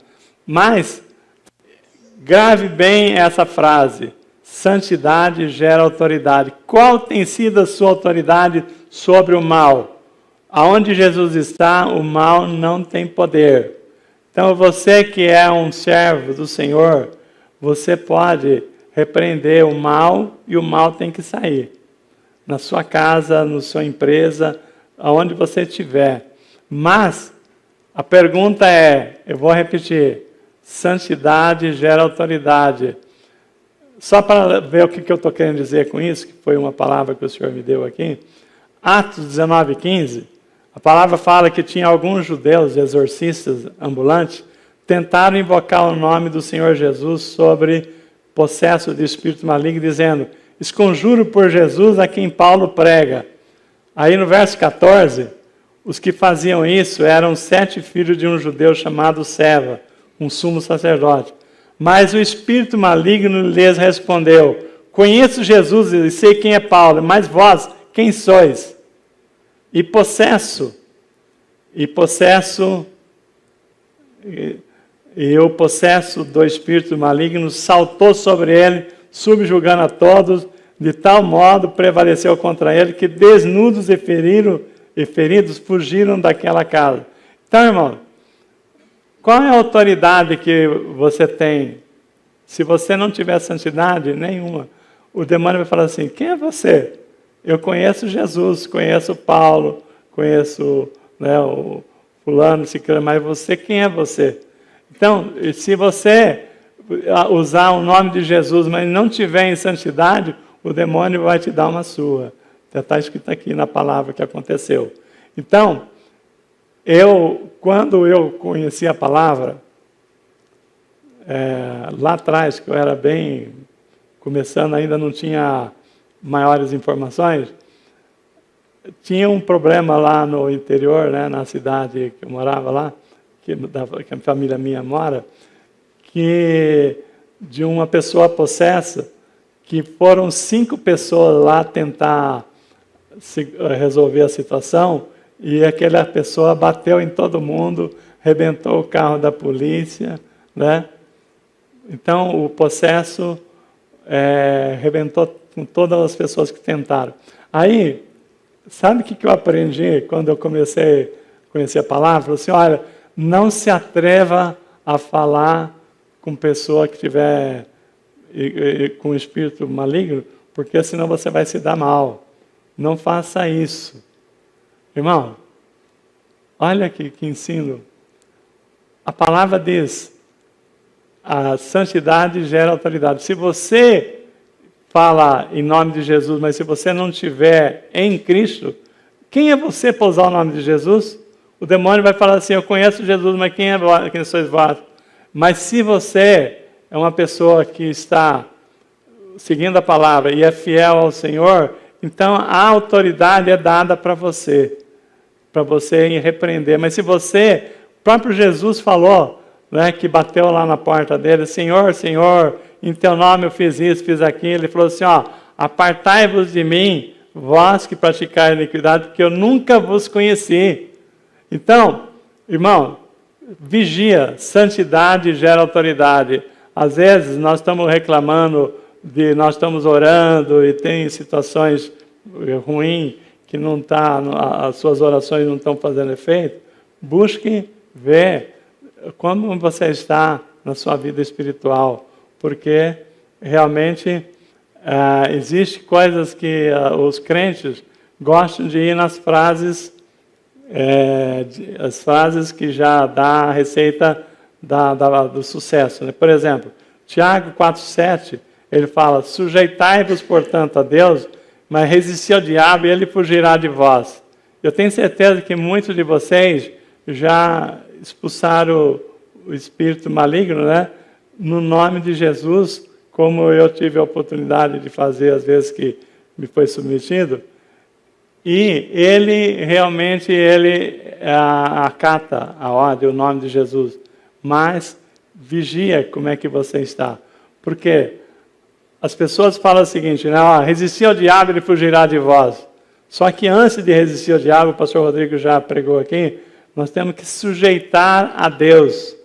Mas, grave bem essa frase, santidade gera autoridade. Qual tem sido a sua autoridade sobre o mal? Aonde Jesus está, o mal não tem poder. Então, você que é um servo do Senhor, você pode repreender o mal e o mal tem que sair. Na sua casa, na sua empresa, aonde você estiver. Mas, a pergunta é, eu vou repetir, santidade gera autoridade. Só para ver o que eu estou querendo dizer com isso, que foi uma palavra que o Senhor me deu aqui. Atos 19:15, a palavra fala que tinha alguns judeus, exorcistas ambulantes, tentaram invocar o nome do Senhor Jesus sobre possesso de espírito maligno, dizendo, esconjuro por Jesus a quem Paulo prega. Aí no verso 14, os que faziam isso eram 7 filhos de um judeu chamado Seva, um sumo sacerdote. Mas o espírito maligno lhes respondeu, conheço Jesus e sei quem é Paulo, mas vós, quem sois? E o possesso do espírito maligno saltou sobre ele, subjugando a todos, de tal modo prevaleceu contra ele, que desnudos e feridos fugiram daquela casa. Então, irmão, qual é a autoridade que você tem? Se você não tiver santidade nenhuma, o demônio vai falar assim, quem é você? Eu conheço Jesus, conheço Paulo, conheço, né, o fulano, mas você, quem é você? Então, se você usar o nome de Jesus, mas não tiver em santidade, o demônio vai te dar uma surra. Já está escrito aqui na palavra que aconteceu. Então, quando eu conheci a palavra, lá atrás, que eu era bem começando, ainda não tinha maiores informações, tinha um problema lá no interior, né, na cidade que eu morava lá, que a família minha mora, que de uma pessoa possessa, que foram 5 pessoas lá tentar resolver a situação, e aquela pessoa bateu em todo mundo, arrebentou o carro da polícia, né? Então o processo arrebentou com todas as pessoas que tentaram. Aí, sabe o que eu aprendi quando eu comecei a conhecer a palavra? Falei assim, olha, não se atreva a falar com pessoa que tiver com espírito maligno, porque senão você vai se dar mal. Não faça isso. Irmão, olha que ensino. A palavra diz, a santidade gera autoridade. Se você fala em nome de Jesus, mas se você não estiver em Cristo, quem é você para usar o nome de Jesus? O demônio vai falar assim, eu conheço Jesus, mas quem sois vós? Mas se você é uma pessoa que está seguindo a palavra e é fiel ao Senhor, então a autoridade é dada para você repreender. Mas se você, o próprio Jesus falou, né, que bateu lá na porta dele, Senhor, Senhor, em teu nome eu fiz isso, fiz aquilo. Ele falou assim, ó, apartai-vos de mim, vós que praticais iniquidade, porque eu nunca vos conheci. Então, irmão, vigia, santidade gera autoridade. Às vezes nós estamos reclamando, nós estamos orando e tem situações ruins que não tá, as suas orações não estão fazendo efeito. Busque ver como você está na sua vida espiritual, porque realmente existem coisas que os crentes gostam de ir nas frases, as frases que já dá a receita do sucesso, né? Por exemplo, Tiago 4,7, ele fala, sujeitai-vos, portanto, a Deus, mas resisti ao diabo e ele fugirá de vós. Eu tenho certeza que muitos de vocês já expulsaram o espírito maligno, né? No nome de Jesus, como eu tive a oportunidade de fazer às vezes que me foi submetido. E ele realmente acata a ordem, o nome de Jesus. Mas vigia como é que você está. Porque as pessoas falam o seguinte, né? Resistir ao diabo, ele fugirá de vós. Só que antes de resistir ao diabo, o pastor Rodrigo já pregou aqui, nós temos que sujeitar a Deus.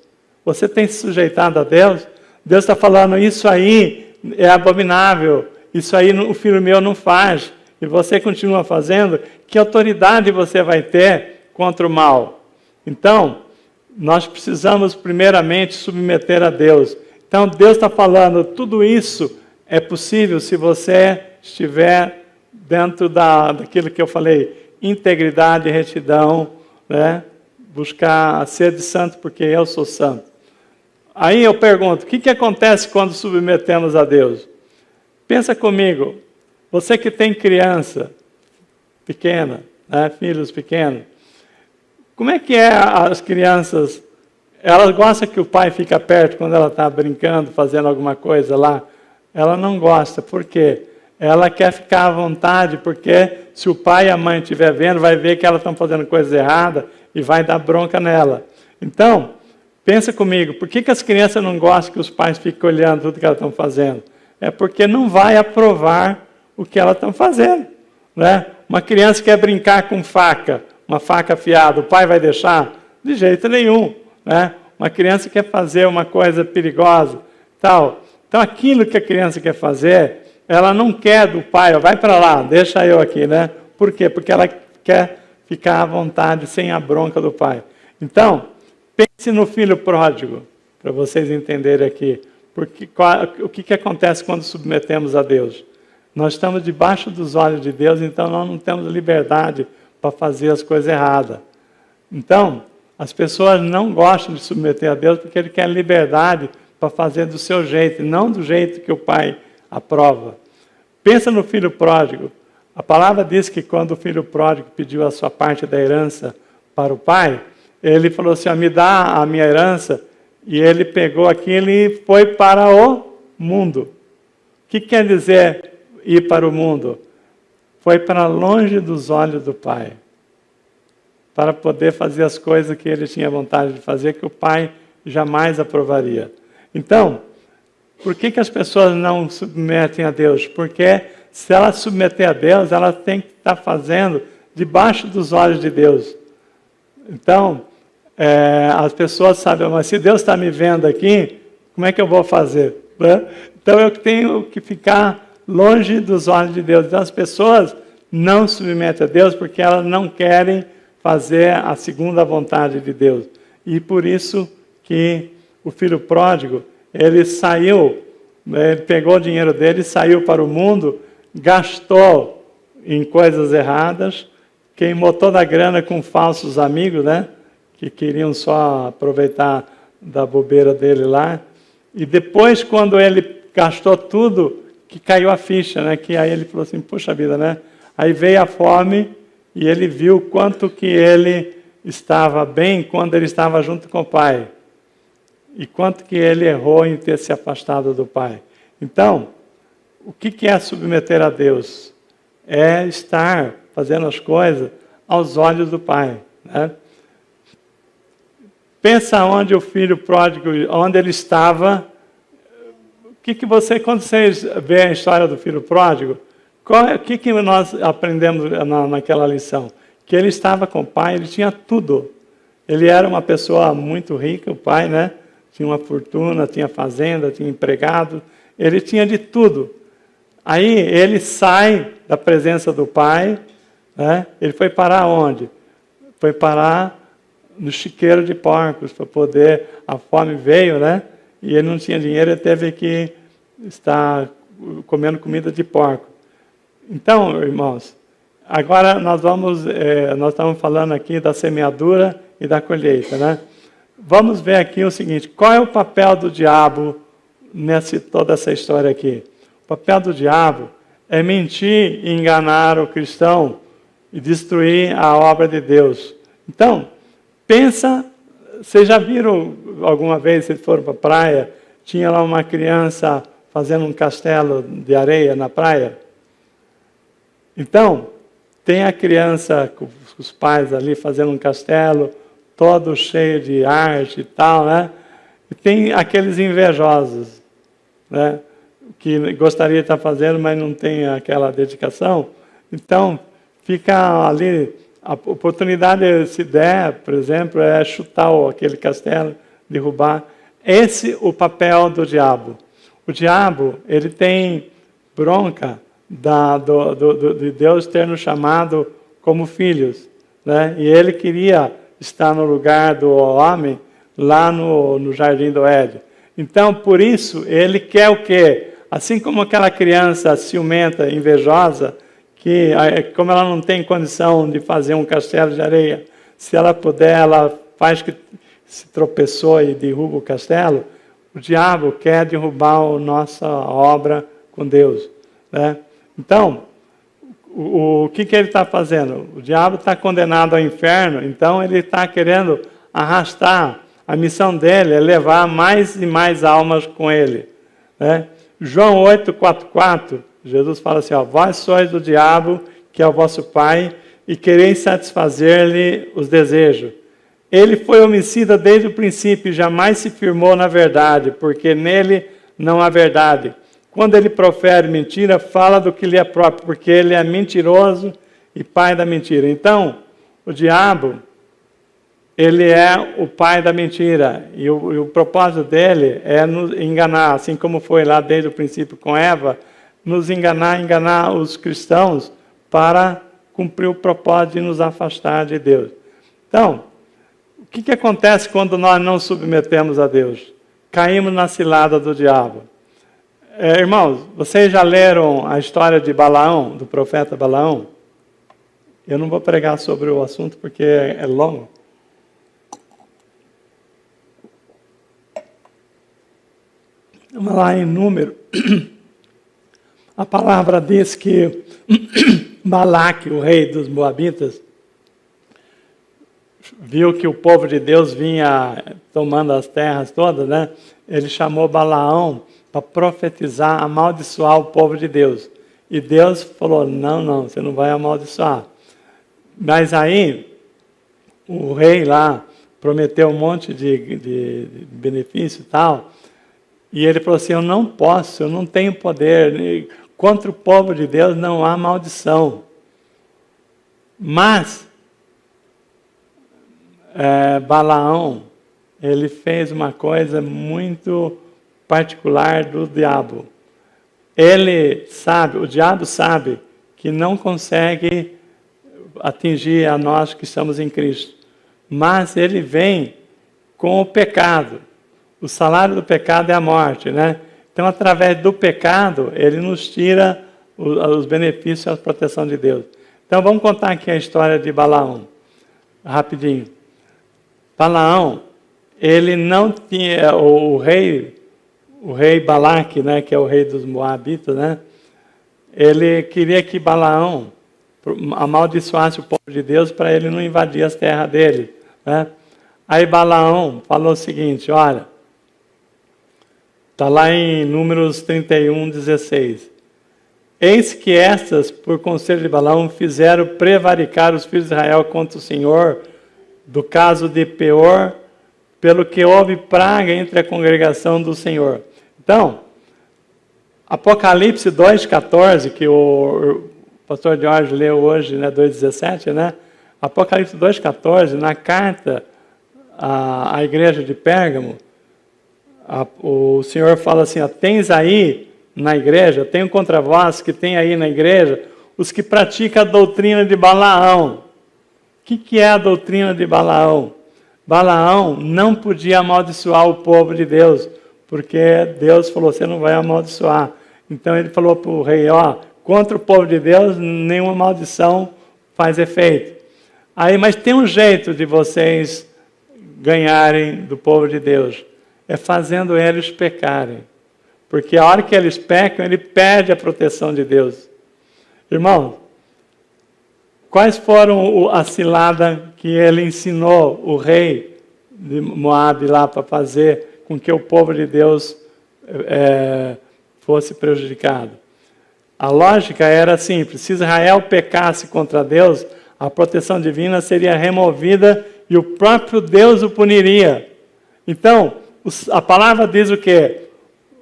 Você tem se sujeitado a Deus? Deus está falando, isso aí é abominável, isso aí o filho meu não faz, e você continua fazendo, que autoridade você vai ter contra o mal? Então, nós precisamos primeiramente submeter a Deus. Então, Deus está falando, tudo isso é possível se você estiver dentro daquilo que eu falei, integridade, retidão, né? Buscar ser de santo porque eu sou santo. Aí eu pergunto, o que acontece quando submetemos a Deus? Pensa comigo, você que tem criança pequena, né, filhos pequenos, como é que as crianças, elas gostam que o pai fica perto quando ela está brincando, fazendo alguma coisa lá? Ela não gosta, por quê? Ela quer ficar à vontade, porque se o pai e a mãe estiver vendo, vai ver que elas estão fazendo coisa errada e vai dar bronca nela. Então, pensa comigo, por que as crianças não gostam que os pais fiquem olhando tudo que elas estão fazendo? É porque não vai aprovar o que elas estão fazendo, né? Uma criança quer brincar com faca, uma faca afiada, o pai vai deixar? De jeito nenhum, né? Uma criança quer fazer uma coisa perigosa, tal. Então, aquilo que a criança quer fazer, ela não quer do pai, vai para lá, deixa eu aqui, né? Por quê? Porque ela quer ficar à vontade, sem a bronca do pai. Então, pense no filho pródigo, para vocês entenderem aqui. Porque, o que acontece quando submetemos a Deus? Nós estamos debaixo dos olhos de Deus, então nós não temos liberdade para fazer as coisas erradas. Então, as pessoas não gostam de submeter a Deus porque Ele quer liberdade para fazer do seu jeito, não do jeito que o pai aprova. Pensa no filho pródigo. A palavra diz que quando o filho pródigo pediu a sua parte da herança para o pai, ele falou assim, me dá a minha herança, e ele pegou aquilo e foi para o mundo. O que quer dizer ir para o mundo? Foi para longe dos olhos do pai, para poder fazer as coisas que ele tinha vontade de fazer, que o pai jamais aprovaria. Então, por que as pessoas não submetem a Deus? Porque se ela submeter a Deus, ela tem que estar fazendo debaixo dos olhos de Deus. Então, as pessoas sabem, mas se Deus está me vendo aqui, como é que eu vou fazer? Né? Então, eu tenho que ficar longe dos olhos de Deus. Então, as pessoas não submetem a Deus porque elas não querem fazer a segunda vontade de Deus. E por isso que o filho pródigo, ele saiu, ele pegou o dinheiro dele, saiu para o mundo, gastou em coisas erradas, queimou toda a grana com falsos amigos, né? Que queriam só aproveitar da bobeira dele lá. E depois, quando ele gastou tudo, que caiu a ficha, né? Que aí ele falou assim, puxa vida, né? Aí veio a fome e ele viu quanto que ele estava bem quando ele estava junto com o pai. E quanto que ele errou em ter se afastado do pai. Então, o que é submeter a Deus? É estar fazendo as coisas aos olhos do pai, né? Pensa onde o filho pródigo, onde ele estava. O que você, quando vocês vê a história do filho pródigo, o que nós aprendemos naquela lição? Que ele estava com o pai, ele tinha tudo. Ele era uma pessoa muito rica, o pai, né? Tinha uma fortuna, tinha fazenda, tinha empregado, ele tinha de tudo. Aí ele sai da presença do pai, né? Ele foi parar onde? Foi parar no chiqueiro de porcos, para poder, a fome veio, né? E ele não tinha dinheiro, ele teve que estar comendo comida de porco. Então, irmãos, agora nós estamos falando aqui da semeadura e da colheita, né? Vamos ver aqui o seguinte, qual é o papel do diabo toda essa história aqui? O papel do diabo é mentir e enganar o cristão e destruir a obra de Deus. Então, pensa, vocês já viram alguma vez, vocês foram para a praia, tinha lá uma criança fazendo um castelo de areia na praia? Então, tem a criança com os pais ali fazendo um castelo, todo cheio de arte e tal, né? E tem aqueles invejosos, né? Que gostaria de estar fazendo, mas não tem aquela dedicação. Então, fica ali, a oportunidade, se der, por exemplo, é chutar aquele castelo, derrubar. Esse é o papel do diabo. O diabo, ele tem bronca de Deus ter nos chamado como filhos, né? E ele queria estar no lugar do homem, lá no Jardim do Éden. Então, por isso, ele quer o quê? Assim como aquela criança ciumenta, invejosa, que como ela não tem condição de fazer um castelo de areia, se ela puder, ela faz que se tropeçou e derruba o castelo. O diabo quer derrubar a nossa obra com Deus, né? Então, o que ele está fazendo? O diabo está condenado ao inferno, então ele está querendo arrastar. A missão dele é levar mais e mais almas com ele, né? João 8,44, Jesus fala assim, ó, vós sois do diabo, que é o vosso pai, e quereis satisfazer-lhe os desejos. Ele foi homicida desde o princípio e jamais se firmou na verdade, porque nele não há verdade. Quando ele profere mentira, fala do que lhe é próprio, porque ele é mentiroso e pai da mentira. Então, o diabo, ele é o pai da mentira. E o propósito dele é nos enganar, assim como foi lá desde o princípio com Eva, nos enganar os cristãos para cumprir o propósito de nos afastar de Deus. Então, o que acontece quando nós não submetemos a Deus? Caímos na cilada do diabo. Irmãos, vocês já leram a história de Balaão, do profeta Balaão? Eu não vou pregar sobre o assunto porque é longo. Vamos lá em Número. A palavra diz que Balaque, o rei dos Moabitas, viu que o povo de Deus vinha tomando as terras todas, né? Ele chamou Balaão para profetizar, amaldiçoar o povo de Deus. E Deus falou, não, você não vai amaldiçoar. Mas aí, o rei lá prometeu um monte de benefício e tal, e ele falou assim, eu não posso, eu não tenho poder. contra o povo de Deus não há maldição. Mas, Balaão, ele fez uma coisa muito particular do diabo. Ele sabe, o diabo sabe que não consegue atingir a nós que estamos em Cristo. Mas ele vem com o pecado. O salário do pecado é a morte, né? Então, através do pecado, ele nos tira os benefícios e a proteção de Deus. Então, vamos contar aqui a história de Balaão. Rapidinho. Balaão, ele não tinha... O rei Balaque, né, que é o rei dos Moabitas, né? Ele queria que Balaão amaldiçoasse o povo de Deus para ele não invadir as terras dele, né? Aí Balaão falou o seguinte, olha, está lá em Números 31, 16. Eis que estas, por conselho de Balaão, fizeram prevaricar os filhos de Israel contra o Senhor, do caso de Peor, pelo que houve praga entre a congregação do Senhor. Então, Apocalipse 2,14, que o pastor Jorge leu hoje, né, 2,17, né? Apocalipse 2,14, na carta à igreja de Pérgamo, o Senhor fala assim, ó, tens aí na igreja, tenho contra vós que tem aí na igreja, os que praticam a doutrina de Balaão. O que é a doutrina de Balaão? Balaão não podia amaldiçoar o povo de Deus, porque Deus falou, você não vai amaldiçoar. Então ele falou para o rei, ó, contra o povo de Deus, nenhuma maldição faz efeito. Aí, mas tem um jeito de vocês ganharem do povo de Deus, é fazendo eles pecarem. Porque a hora que eles pecam, ele perde a proteção de Deus. Irmão, quais foram a cilada que ele ensinou o rei de Moabe lá para fazer com que o povo de Deus fosse prejudicado? A lógica era simples, se Israel pecasse contra Deus, a proteção divina seria removida e o próprio Deus o puniria. Então, a palavra diz o quê?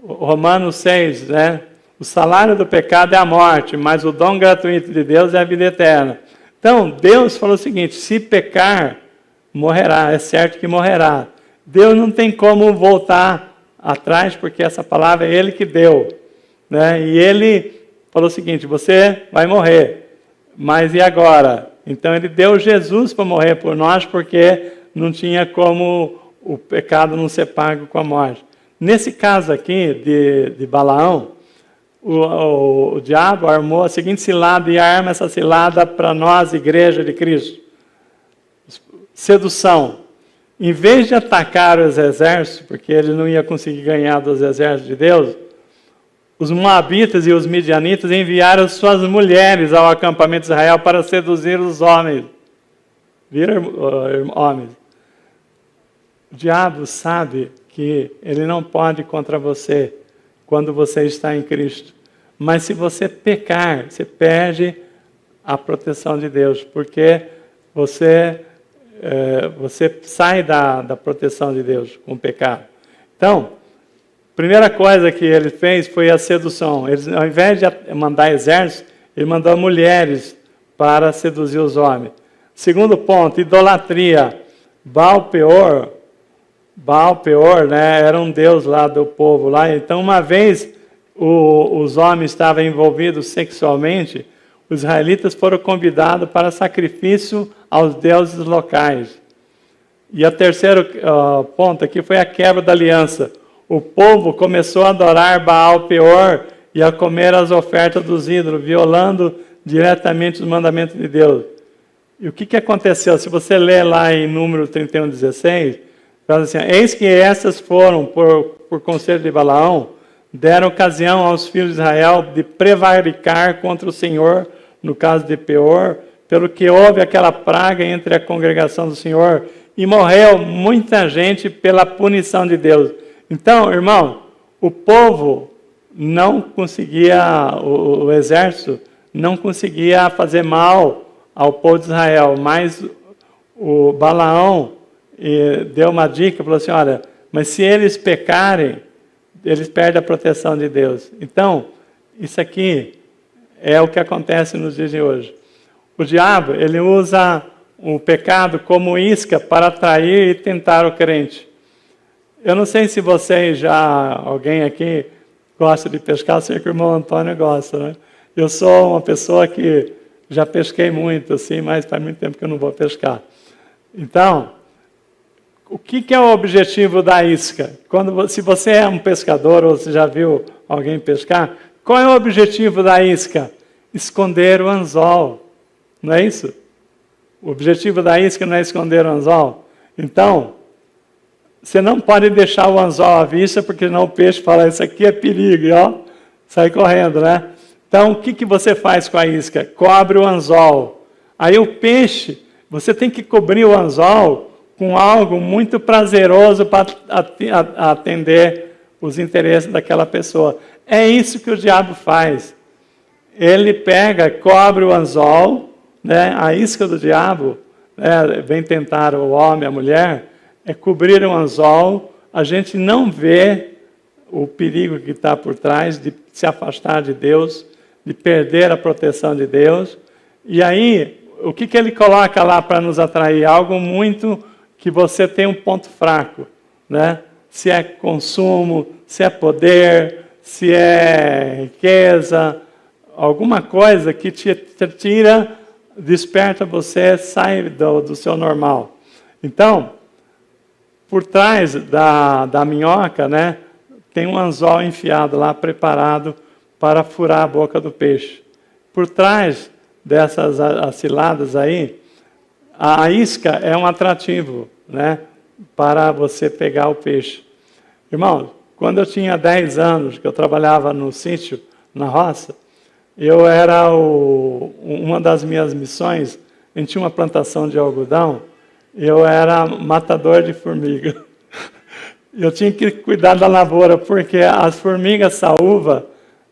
Romanos 6, né? O salário do pecado é a morte, mas o dom gratuito de Deus é a vida eterna. Então, Deus falou o seguinte, se pecar, morrerá, é certo que morrerá. Deus não tem como voltar atrás, porque essa palavra é Ele que deu, né? E Ele falou o seguinte, você vai morrer, mas e agora? Então, Ele deu Jesus para morrer por nós, porque não tinha como o pecado não ser pago com a morte. Nesse caso aqui de Balaão, o diabo armou a seguinte cilada e arma essa cilada para nós, igreja de Cristo. Sedução. Em vez de atacar os exércitos, porque ele não ia conseguir ganhar dos exércitos de Deus, os moabitas e os midianitas enviaram suas mulheres ao acampamento de Israel para seduzir os homens. Viram, homens? O diabo sabe que ele não pode contra você quando você está em Cristo. Mas se você pecar, você perde a proteção de Deus, porque você sai da proteção de Deus com o pecado. Então, a primeira coisa que ele fez foi a sedução. Ele, ao invés de mandar exército, ele mandou mulheres para seduzir os homens. Segundo ponto, idolatria. Baal-Peor, né, era um deus lá do povo lá. Então, uma vez os homens estavam envolvidos sexualmente, os israelitas foram convidados para sacrifício aos deuses locais. E o terceiro ponto aqui foi a quebra da aliança. O povo começou a adorar Baal-Peor e a comer as ofertas dos ídolos, violando diretamente os mandamentos de Deus. E o que aconteceu? Se você ler lá em Número 31, 16, fala assim, eis que essas foram, por conselho de Balaão, deram ocasião aos filhos de Israel de prevaricar contra o Senhor, no caso de Peor, pelo que houve aquela praga entre a congregação do Senhor, e morreu muita gente pela punição de Deus. Então, irmão, o povo não conseguia, o exército não conseguia fazer mal ao povo de Israel, mas o Balaão deu uma dica, falou assim, olha, mas se eles pecarem, eles perdem a proteção de Deus. Então, Isso aqui é o que acontece nos dias de hoje. O diabo, ele usa o pecado como isca para atrair e tentar o crente. Eu não sei se vocês alguém aqui gosta de pescar, eu sei que o irmão Antônio gosta, né? Eu sou uma pessoa que já pesquei muito, assim, mas faz muito tempo que eu não vou pescar. Então, o que é o objetivo da isca? Se você é um pescador ou você já viu alguém pescar, qual é o objetivo da isca? Esconder o anzol, não é isso? O objetivo da isca não é esconder o anzol. Então, você não pode deixar o anzol à vista, porque senão o peixe fala, isso aqui é perigo, e ó, sai correndo, né? Então, o que você faz com a isca? Cobre o anzol. Aí o peixe, você tem que cobrir o anzol com algo muito prazeroso para atender os interesses daquela pessoa. É isso que o diabo faz. Ele pega, cobre o anzol, né? A isca do diabo, né? Vem tentar o homem, a mulher, é cobrir o anzol, a gente não vê o perigo que está por trás de se afastar de Deus, de perder a proteção de Deus. E aí, o que ele coloca lá para nos atrair? Algo muito que você tem um ponto fraco, né? Se é consumo, se é poder, se é riqueza, alguma coisa que te tira, desperta você, sai do seu normal. Então, por trás da minhoca, né, tem um anzol enfiado lá, preparado para furar a boca do peixe. Por trás dessas aciladas aí, a isca é um atrativo, né, para você pegar o peixe. Irmão, quando eu tinha 10 anos, que eu trabalhava no sítio, na roça, eu era uma das minhas missões, a gente tinha uma plantação de algodão, eu era matador de formiga. Eu tinha que cuidar da lavoura, porque as formigas saúva,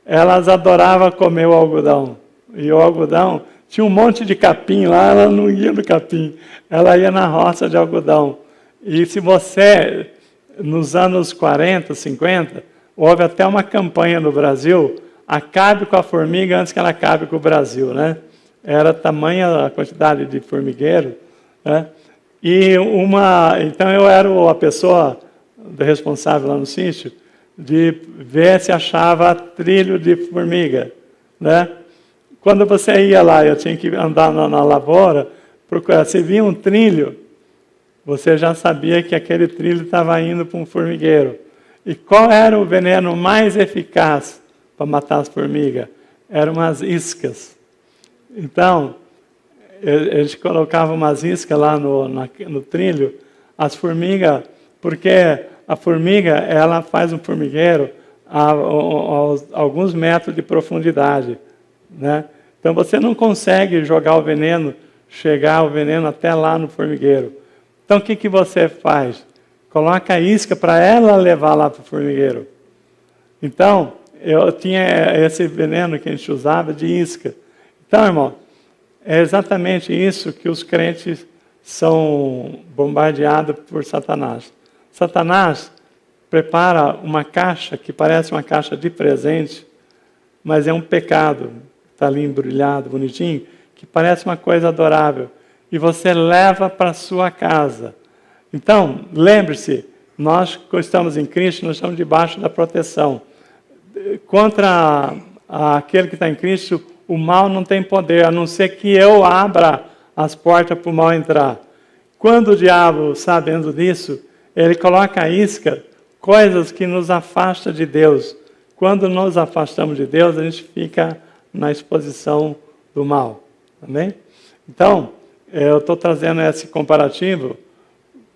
elas adoravam comer o algodão. E o algodão, tinha um monte de capim lá, ela não ia no capim, ela ia na roça de algodão. E se você, nos anos 40, 50, houve até uma campanha no Brasil, acabe com a formiga antes que ela acabe com o Brasil, né? Era tamanha a quantidade de formigueiro, né? Então eu era a pessoa responsável lá no sítio de ver se achava trilho de formiga, né? Quando você ia lá, eu tinha que andar na lavoura, procurar. Se via um trilho, você já sabia que aquele trilho estava indo para um formigueiro. E qual era o veneno mais eficaz para matar as formigas? Eram umas iscas. Então, eles colocavam umas iscas lá no trilho, as formigas, porque a formiga, ela faz um formigueiro a alguns metros de profundidade, né? Então você não consegue jogar o veneno, chegar o veneno até lá no formigueiro. Então o que você faz? Coloca a isca para ela levar lá para o formigueiro. Então, eu tinha esse veneno que a gente usava de isca. Então, irmão, é exatamente isso que os crentes são bombardeados por Satanás. Satanás prepara uma caixa que parece uma caixa de presente, mas é um pecado. Está ali embrulhado, bonitinho, que parece uma coisa adorável. E você leva para a sua casa. Então, lembre-se, nós que estamos em Cristo, nós estamos debaixo da proteção. Contra aquele que está em Cristo, o mal não tem poder, a não ser que eu abra as portas para o mal entrar. Quando o diabo, sabendo disso, ele coloca a isca, coisas que nos afastam de Deus. Quando nos afastamos de Deus, a gente fica na exposição do mal. Amém? Então, eu estou trazendo esse comparativo.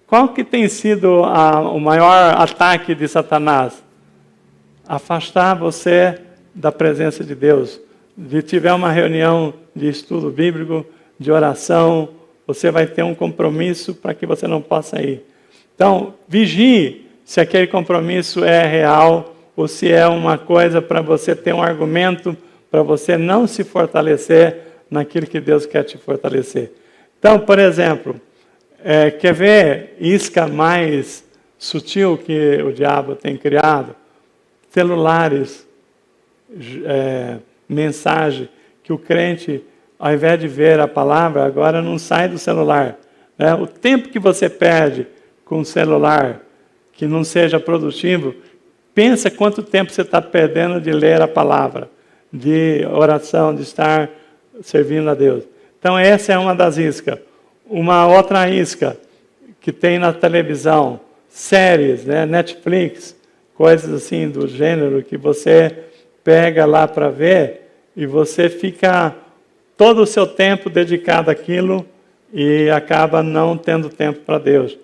Qual que tem sido o maior ataque de Satanás? Afastar você da presença de Deus. Se tiver uma reunião de estudo bíblico, de oração, você vai ter um compromisso para que você não possa ir. Então, vigie se aquele compromisso é real ou se é uma coisa para você ter um argumento para você não se fortalecer naquilo que Deus quer te fortalecer. Então, por exemplo, quer ver isca mais sutil que o diabo tem criado? Celulares. mensagem que o crente, ao invés de ver a palavra, agora não sai do celular. Né? O tempo que você perde com o celular, que não seja produtivo, pensa quanto tempo você está perdendo de ler a palavra, de oração, de estar servindo a Deus. Então essa é uma das iscas. Uma outra isca que tem na televisão, séries, né? Netflix, coisas assim do gênero, que você pega lá para ver e você fica todo o seu tempo dedicado àquilo e acaba não tendo tempo para Deus.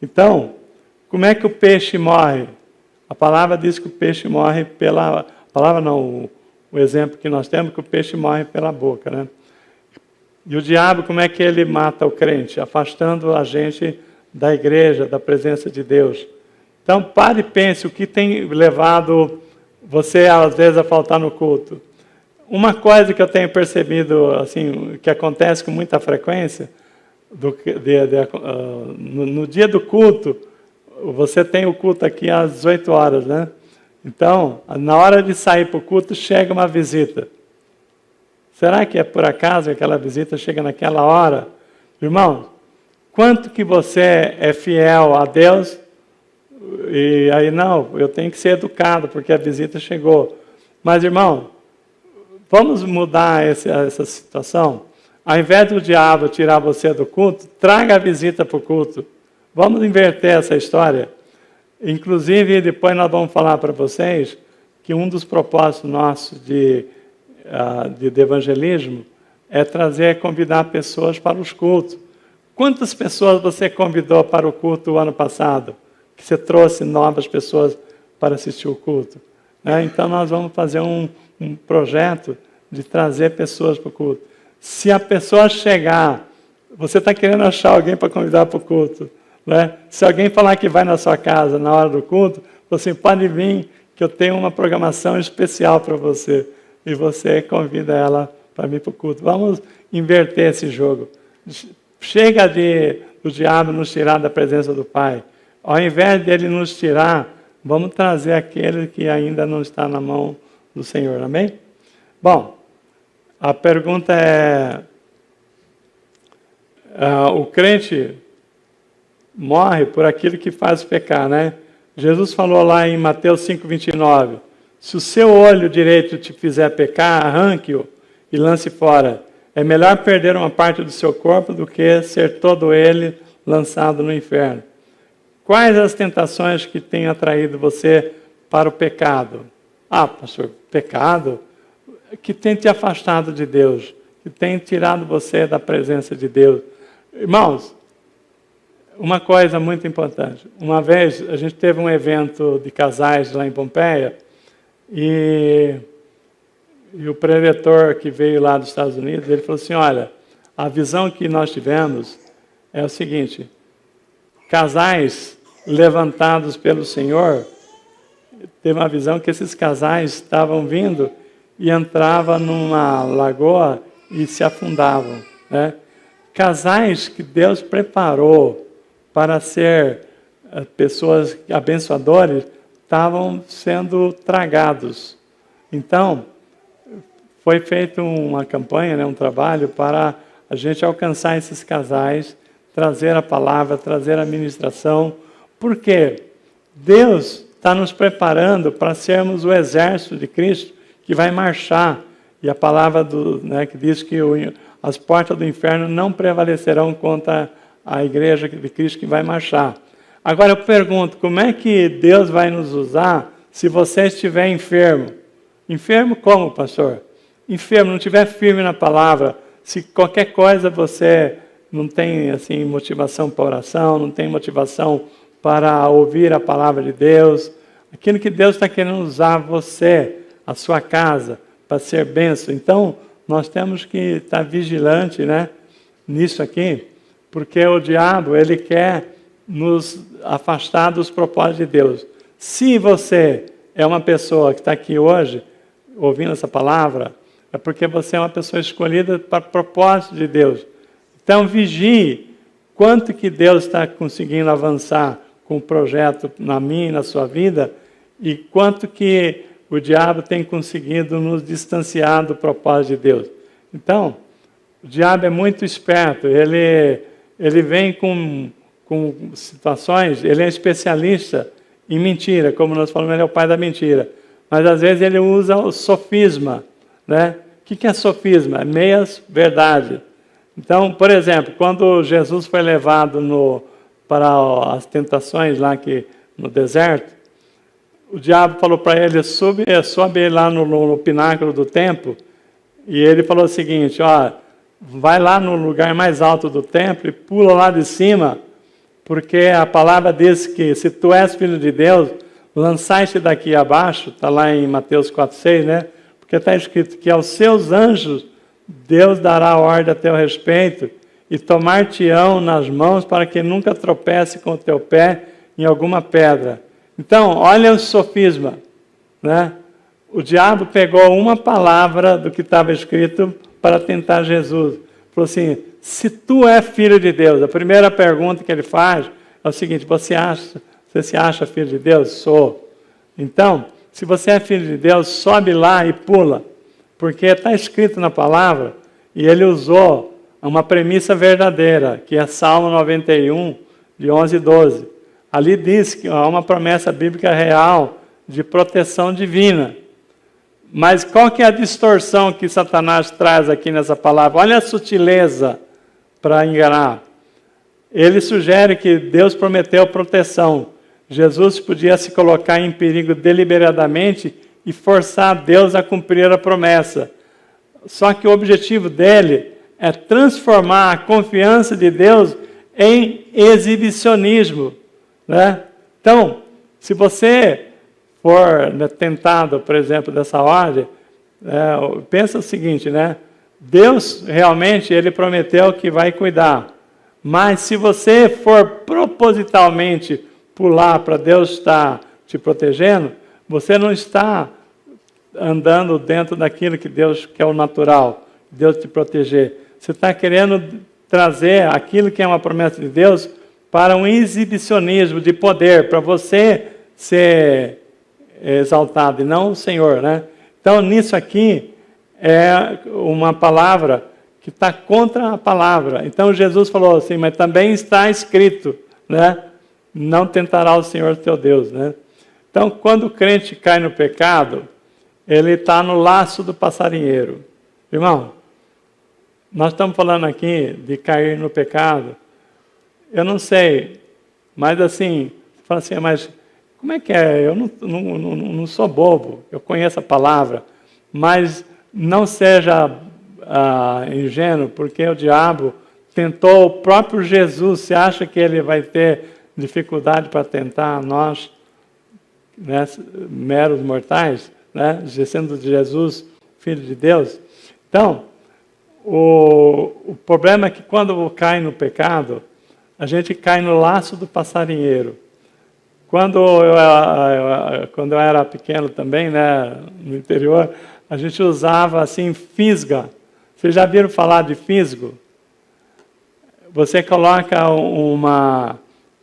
Então, como é que o peixe morre? A palavra diz que o peixe morre pela... A palavra não, o exemplo que nós temos, que o peixe morre pela boca, né? E o diabo, como é que ele mata o crente? Afastando a gente da igreja, da presença de Deus. Então, pare e pense o que tem levado você, às vezes, a faltar no culto. Uma coisa que eu tenho percebido, assim, que acontece com muita frequência, no dia do culto, você tem o culto aqui às 18 horas, né? Então, na hora de sair para o culto, chega uma visita. Será que é por acaso que aquela visita chega naquela hora? Irmão, quanto que você é fiel a Deus? E aí, não, eu tenho que ser educado, porque a visita chegou. Mas, irmão, vamos mudar essa situação? Ao invés do diabo tirar você do culto, traga a visita para o culto. Vamos inverter essa história. Inclusive, depois nós vamos falar para vocês que um dos propósitos nossos de evangelismo é convidar pessoas para os cultos. Quantas pessoas você convidou para o culto o ano passado? Que você trouxe novas pessoas para assistir o culto? Então nós vamos fazer um projeto de trazer pessoas para o culto. Se a pessoa chegar, você está querendo achar alguém para convidar para o culto, né? Se alguém falar que vai na sua casa na hora do culto, você pode vir, que eu tenho uma programação especial para você. E você convida ela para vir para o culto. Vamos inverter esse jogo. Chega do diabo nos tirar da presença do Pai. Ao invés dele nos tirar, vamos trazer aquele que ainda não está na mão do Senhor. Amém? Bom, a pergunta é... o crente morre por aquilo que faz pecar, né? Jesus falou lá em Mateus 5:29, se o seu olho direito te fizer pecar, arranque-o e lance fora. É melhor perder uma parte do seu corpo do que ser todo ele lançado no inferno. Quais as tentações que têm atraído você para o pecado? Ah, pastor, pecado? Que tem te afastado de Deus, que tem tirado você da presença de Deus. Irmãos, uma coisa muito importante. Uma vez a gente teve um evento de casais lá em Pompeia e o preletor que veio lá dos Estados Unidos, ele falou assim, olha, a visão que nós tivemos é o seguinte, casais levantados pelo Senhor, teve uma visão que esses casais estavam vindo e entravam numa lagoa e se afundavam, né? Casais que Deus preparou para ser pessoas abençoadoras, estavam sendo tragados. Então, foi feita uma campanha, né, um trabalho para a gente alcançar esses casais, trazer a palavra, trazer a ministração, porque Deus está nos preparando para sermos o exército de Cristo que vai marchar. E a palavra que diz que as portas do inferno não prevalecerão contra a igreja de Cristo que vai marchar. Agora eu pergunto, como é que Deus vai nos usar se você estiver enfermo? Enfermo como, pastor? Enfermo, não estiver firme na palavra, se qualquer coisa você não tem assim, motivação para oração, não tem motivação para ouvir a palavra de Deus, aquilo que Deus está querendo usar você, a sua casa, para ser bênção. Então, nós temos que estar vigilante, né, nisso aqui, porque o diabo, ele quer nos afastar dos propósitos de Deus. Se você é uma pessoa que está aqui hoje, ouvindo essa palavra, é porque você é uma pessoa escolhida para propósito de Deus. Então, vigie quanto que Deus está conseguindo avançar com o projeto na minha e na sua vida, e quanto que o diabo tem conseguido nos distanciar do propósito de Deus. Então, o diabo é muito esperto, ele vem com situações, ele é especialista em mentira, como nós falamos, ele é o pai da mentira. Mas às vezes ele usa o sofisma, né? O que é sofisma? É meias verdade. Então, por exemplo, quando Jesus foi levado para as tentações lá no deserto, o diabo falou para ele, sobe lá no pináculo do templo, e ele falou o seguinte, ó, vai lá no lugar mais alto do templo e pula lá de cima, porque a palavra diz que se tu és filho de Deus, lançai-te daqui abaixo, está lá em Mateus 4,6, né? Porque está escrito que aos seus anjos Deus dará ordem a teu respeito e tomar-te-ão nas mãos para que nunca tropece com o teu pé em alguma pedra. Então, olha o sofisma, né? O diabo pegou uma palavra do que estava escrito para tentar Jesus. Falou assim, se tu é filho de Deus, a primeira pergunta que ele faz é o seguinte, você se acha filho de Deus? Sou. Então, se você é filho de Deus, sobe lá e pula. Porque está escrito na palavra, e ele usou uma premissa verdadeira, que é Salmo 91, de 11 e 12. Ali diz que há uma promessa bíblica real de proteção divina. Mas qual que é a distorção que Satanás traz aqui nessa palavra? Olha a sutileza para enganar. Ele sugere que Deus prometeu proteção. Jesus podia se colocar em perigo deliberadamente e forçar Deus a cumprir a promessa. Só que o objetivo dele é transformar a confiança de Deus em exibicionismo, né? Então, se você for tentado, por exemplo, dessa ordem, pensa o seguinte, né? Deus realmente, ele prometeu que vai cuidar. Mas se você for propositalmente pular para Deus estar te protegendo, você não está andando dentro daquilo que Deus quer, o natural, Deus te proteger. Você está querendo trazer aquilo que é uma promessa de Deus para um exibicionismo de poder, para você ser exaltado e não o Senhor, né? Então, nisso aqui é uma palavra que está contra a palavra. Então, Jesus falou assim, mas também está escrito, né? Não tentará o Senhor teu Deus, né? Então, quando o crente cai no pecado, ele está no laço do passarinheiro. Irmão, nós estamos falando aqui de cair no pecado. Eu não sei, mas assim, você fala assim, mas como é que é? Eu não sou bobo, eu conheço a palavra, mas não seja ingênuo, porque o diabo tentou o próprio Jesus. Você acha que ele vai ter dificuldade para tentar nós, né, meros mortais, né, sendo Jesus filho de Deus? Então, o problema é que quando cai no pecado, a gente cai no laço do passarinheiro. Quando eu era pequeno também, né, no interior, a gente usava assim fisga. Vocês já viram falar de fisgo? Você coloca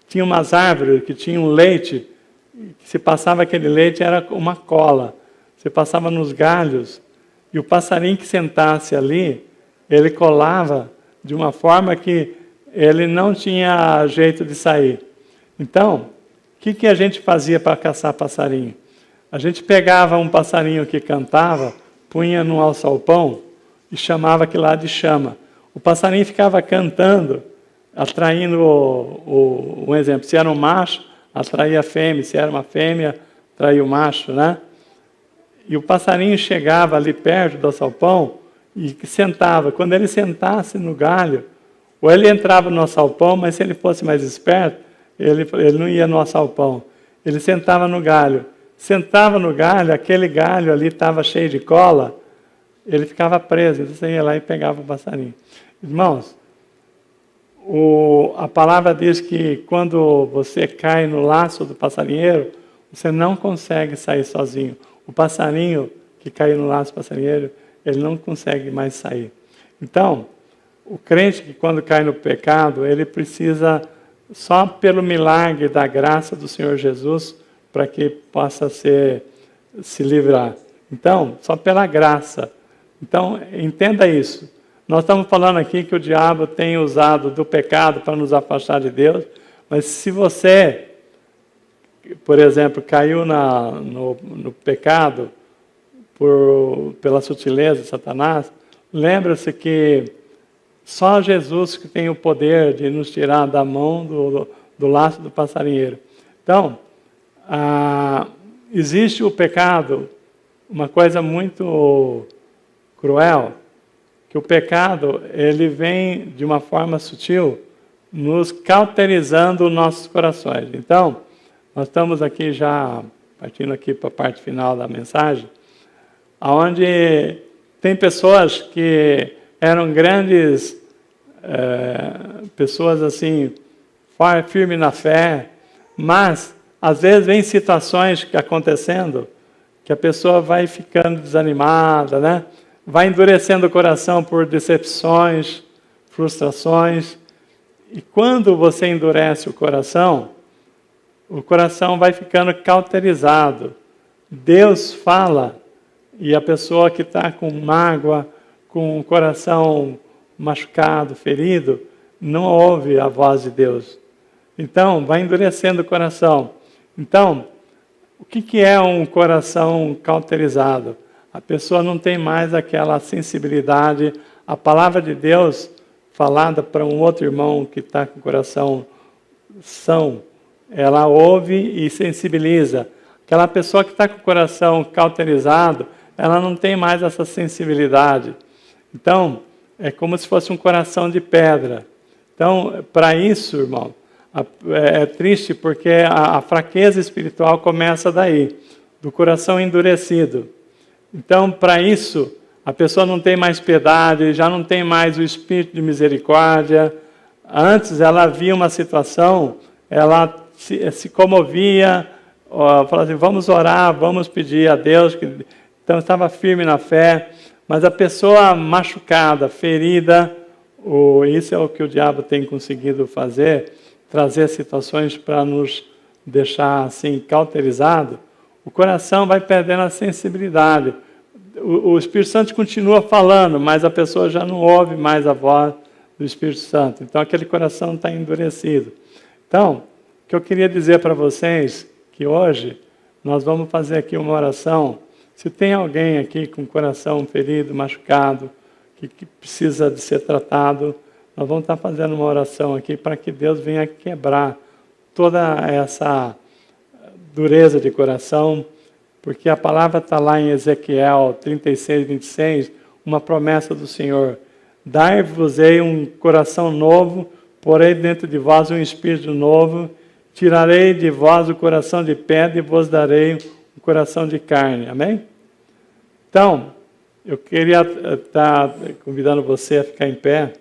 tinha umas árvores que tinham leite, que se passava aquele leite era uma cola. Você passava nos galhos e o passarinho que sentasse ali, ele colava de uma forma que ele não tinha jeito de sair. Então, o que a gente fazia para caçar passarinho? A gente pegava um passarinho que cantava, punha num alçapão e chamava aquilo lá de chama. O passarinho ficava cantando, atraindo um exemplo. Se era um macho, atraía a fêmea. Se era uma fêmea, atraía o macho, né? E o passarinho chegava ali perto do alçapão e sentava. Quando ele sentasse no galho, ou ele entrava no alçapão, mas se ele fosse mais esperto, ele não ia no alçapão. Ele sentava no galho. Sentava no galho, aquele galho ali estava cheio de cola, ele ficava preso. Você ia lá e pegava o passarinho. Irmãos, a palavra diz que quando você cai no laço do passarinheiro, você não consegue sair sozinho. O passarinho que caiu no laço do passarinheiro, ele não consegue mais sair. Então, o crente que quando cai no pecado, ele precisa, só pelo milagre da graça do Senhor Jesus, para que possa ser se livrar. Então, só pela graça. Então, entenda isso. Nós estamos falando aqui que o diabo tem usado do pecado para nos afastar de Deus, mas se você, por exemplo, caiu no pecado pela sutileza de Satanás, lembra-se que só Jesus que tem o poder de nos tirar da mão do laço do passarinheiro. Então, existe o pecado, uma coisa muito cruel, que o pecado, ele vem de uma forma sutil, nos cauterizando os nossos corações. Então, nós estamos aqui já, partindo aqui para a parte final da mensagem, onde tem pessoas que eram grandes pessoas assim, firmes na fé, mas às vezes vem situações que acontecendo que a pessoa vai ficando desanimada, né? Vai endurecendo o coração por decepções, frustrações. E quando você endurece o coração vai ficando cauterizado. Deus fala e a pessoa que está com mágoa, com o coração machucado, ferido, não ouve a voz de Deus. Então, vai endurecendo o coração. Então, o que é um coração cauterizado? A pessoa não tem mais aquela sensibilidade. A palavra de Deus, falada para um outro irmão que está com o coração são, ela ouve e sensibiliza. Aquela pessoa que está com o coração cauterizado, ela não tem mais essa sensibilidade. Então, é como se fosse um coração de pedra. Então, para isso, irmão, é triste porque a fraqueza espiritual começa daí, do coração endurecido. Então, para isso, a pessoa não tem mais piedade, já não tem mais o espírito de misericórdia. Antes, ela via uma situação, ela se comovia, falava assim, vamos orar, vamos pedir a Deus. Então, estava firme na fé. Mas a pessoa machucada, ferida, isso é o que o diabo tem conseguido fazer, trazer situações para nos deixar assim cauterizado. O coração vai perdendo a sensibilidade. O Espírito Santo continua falando, mas a pessoa já não ouve mais a voz do Espírito Santo. Então aquele coração está endurecido. Então, o que eu queria dizer para vocês, que hoje nós vamos fazer aqui uma oração. Se tem alguém aqui com o coração ferido, machucado, que precisa de ser tratado, nós vamos estar fazendo uma oração aqui para que Deus venha quebrar toda essa dureza de coração, porque a palavra está lá em Ezequiel 36, 26, uma promessa do Senhor. Dar-vos-ei um coração novo, porei dentro de vós um espírito novo, tirarei de vós o coração de pedra e vos darei um coração de carne. Amém? Então, eu queria estar convidando você a ficar em pé.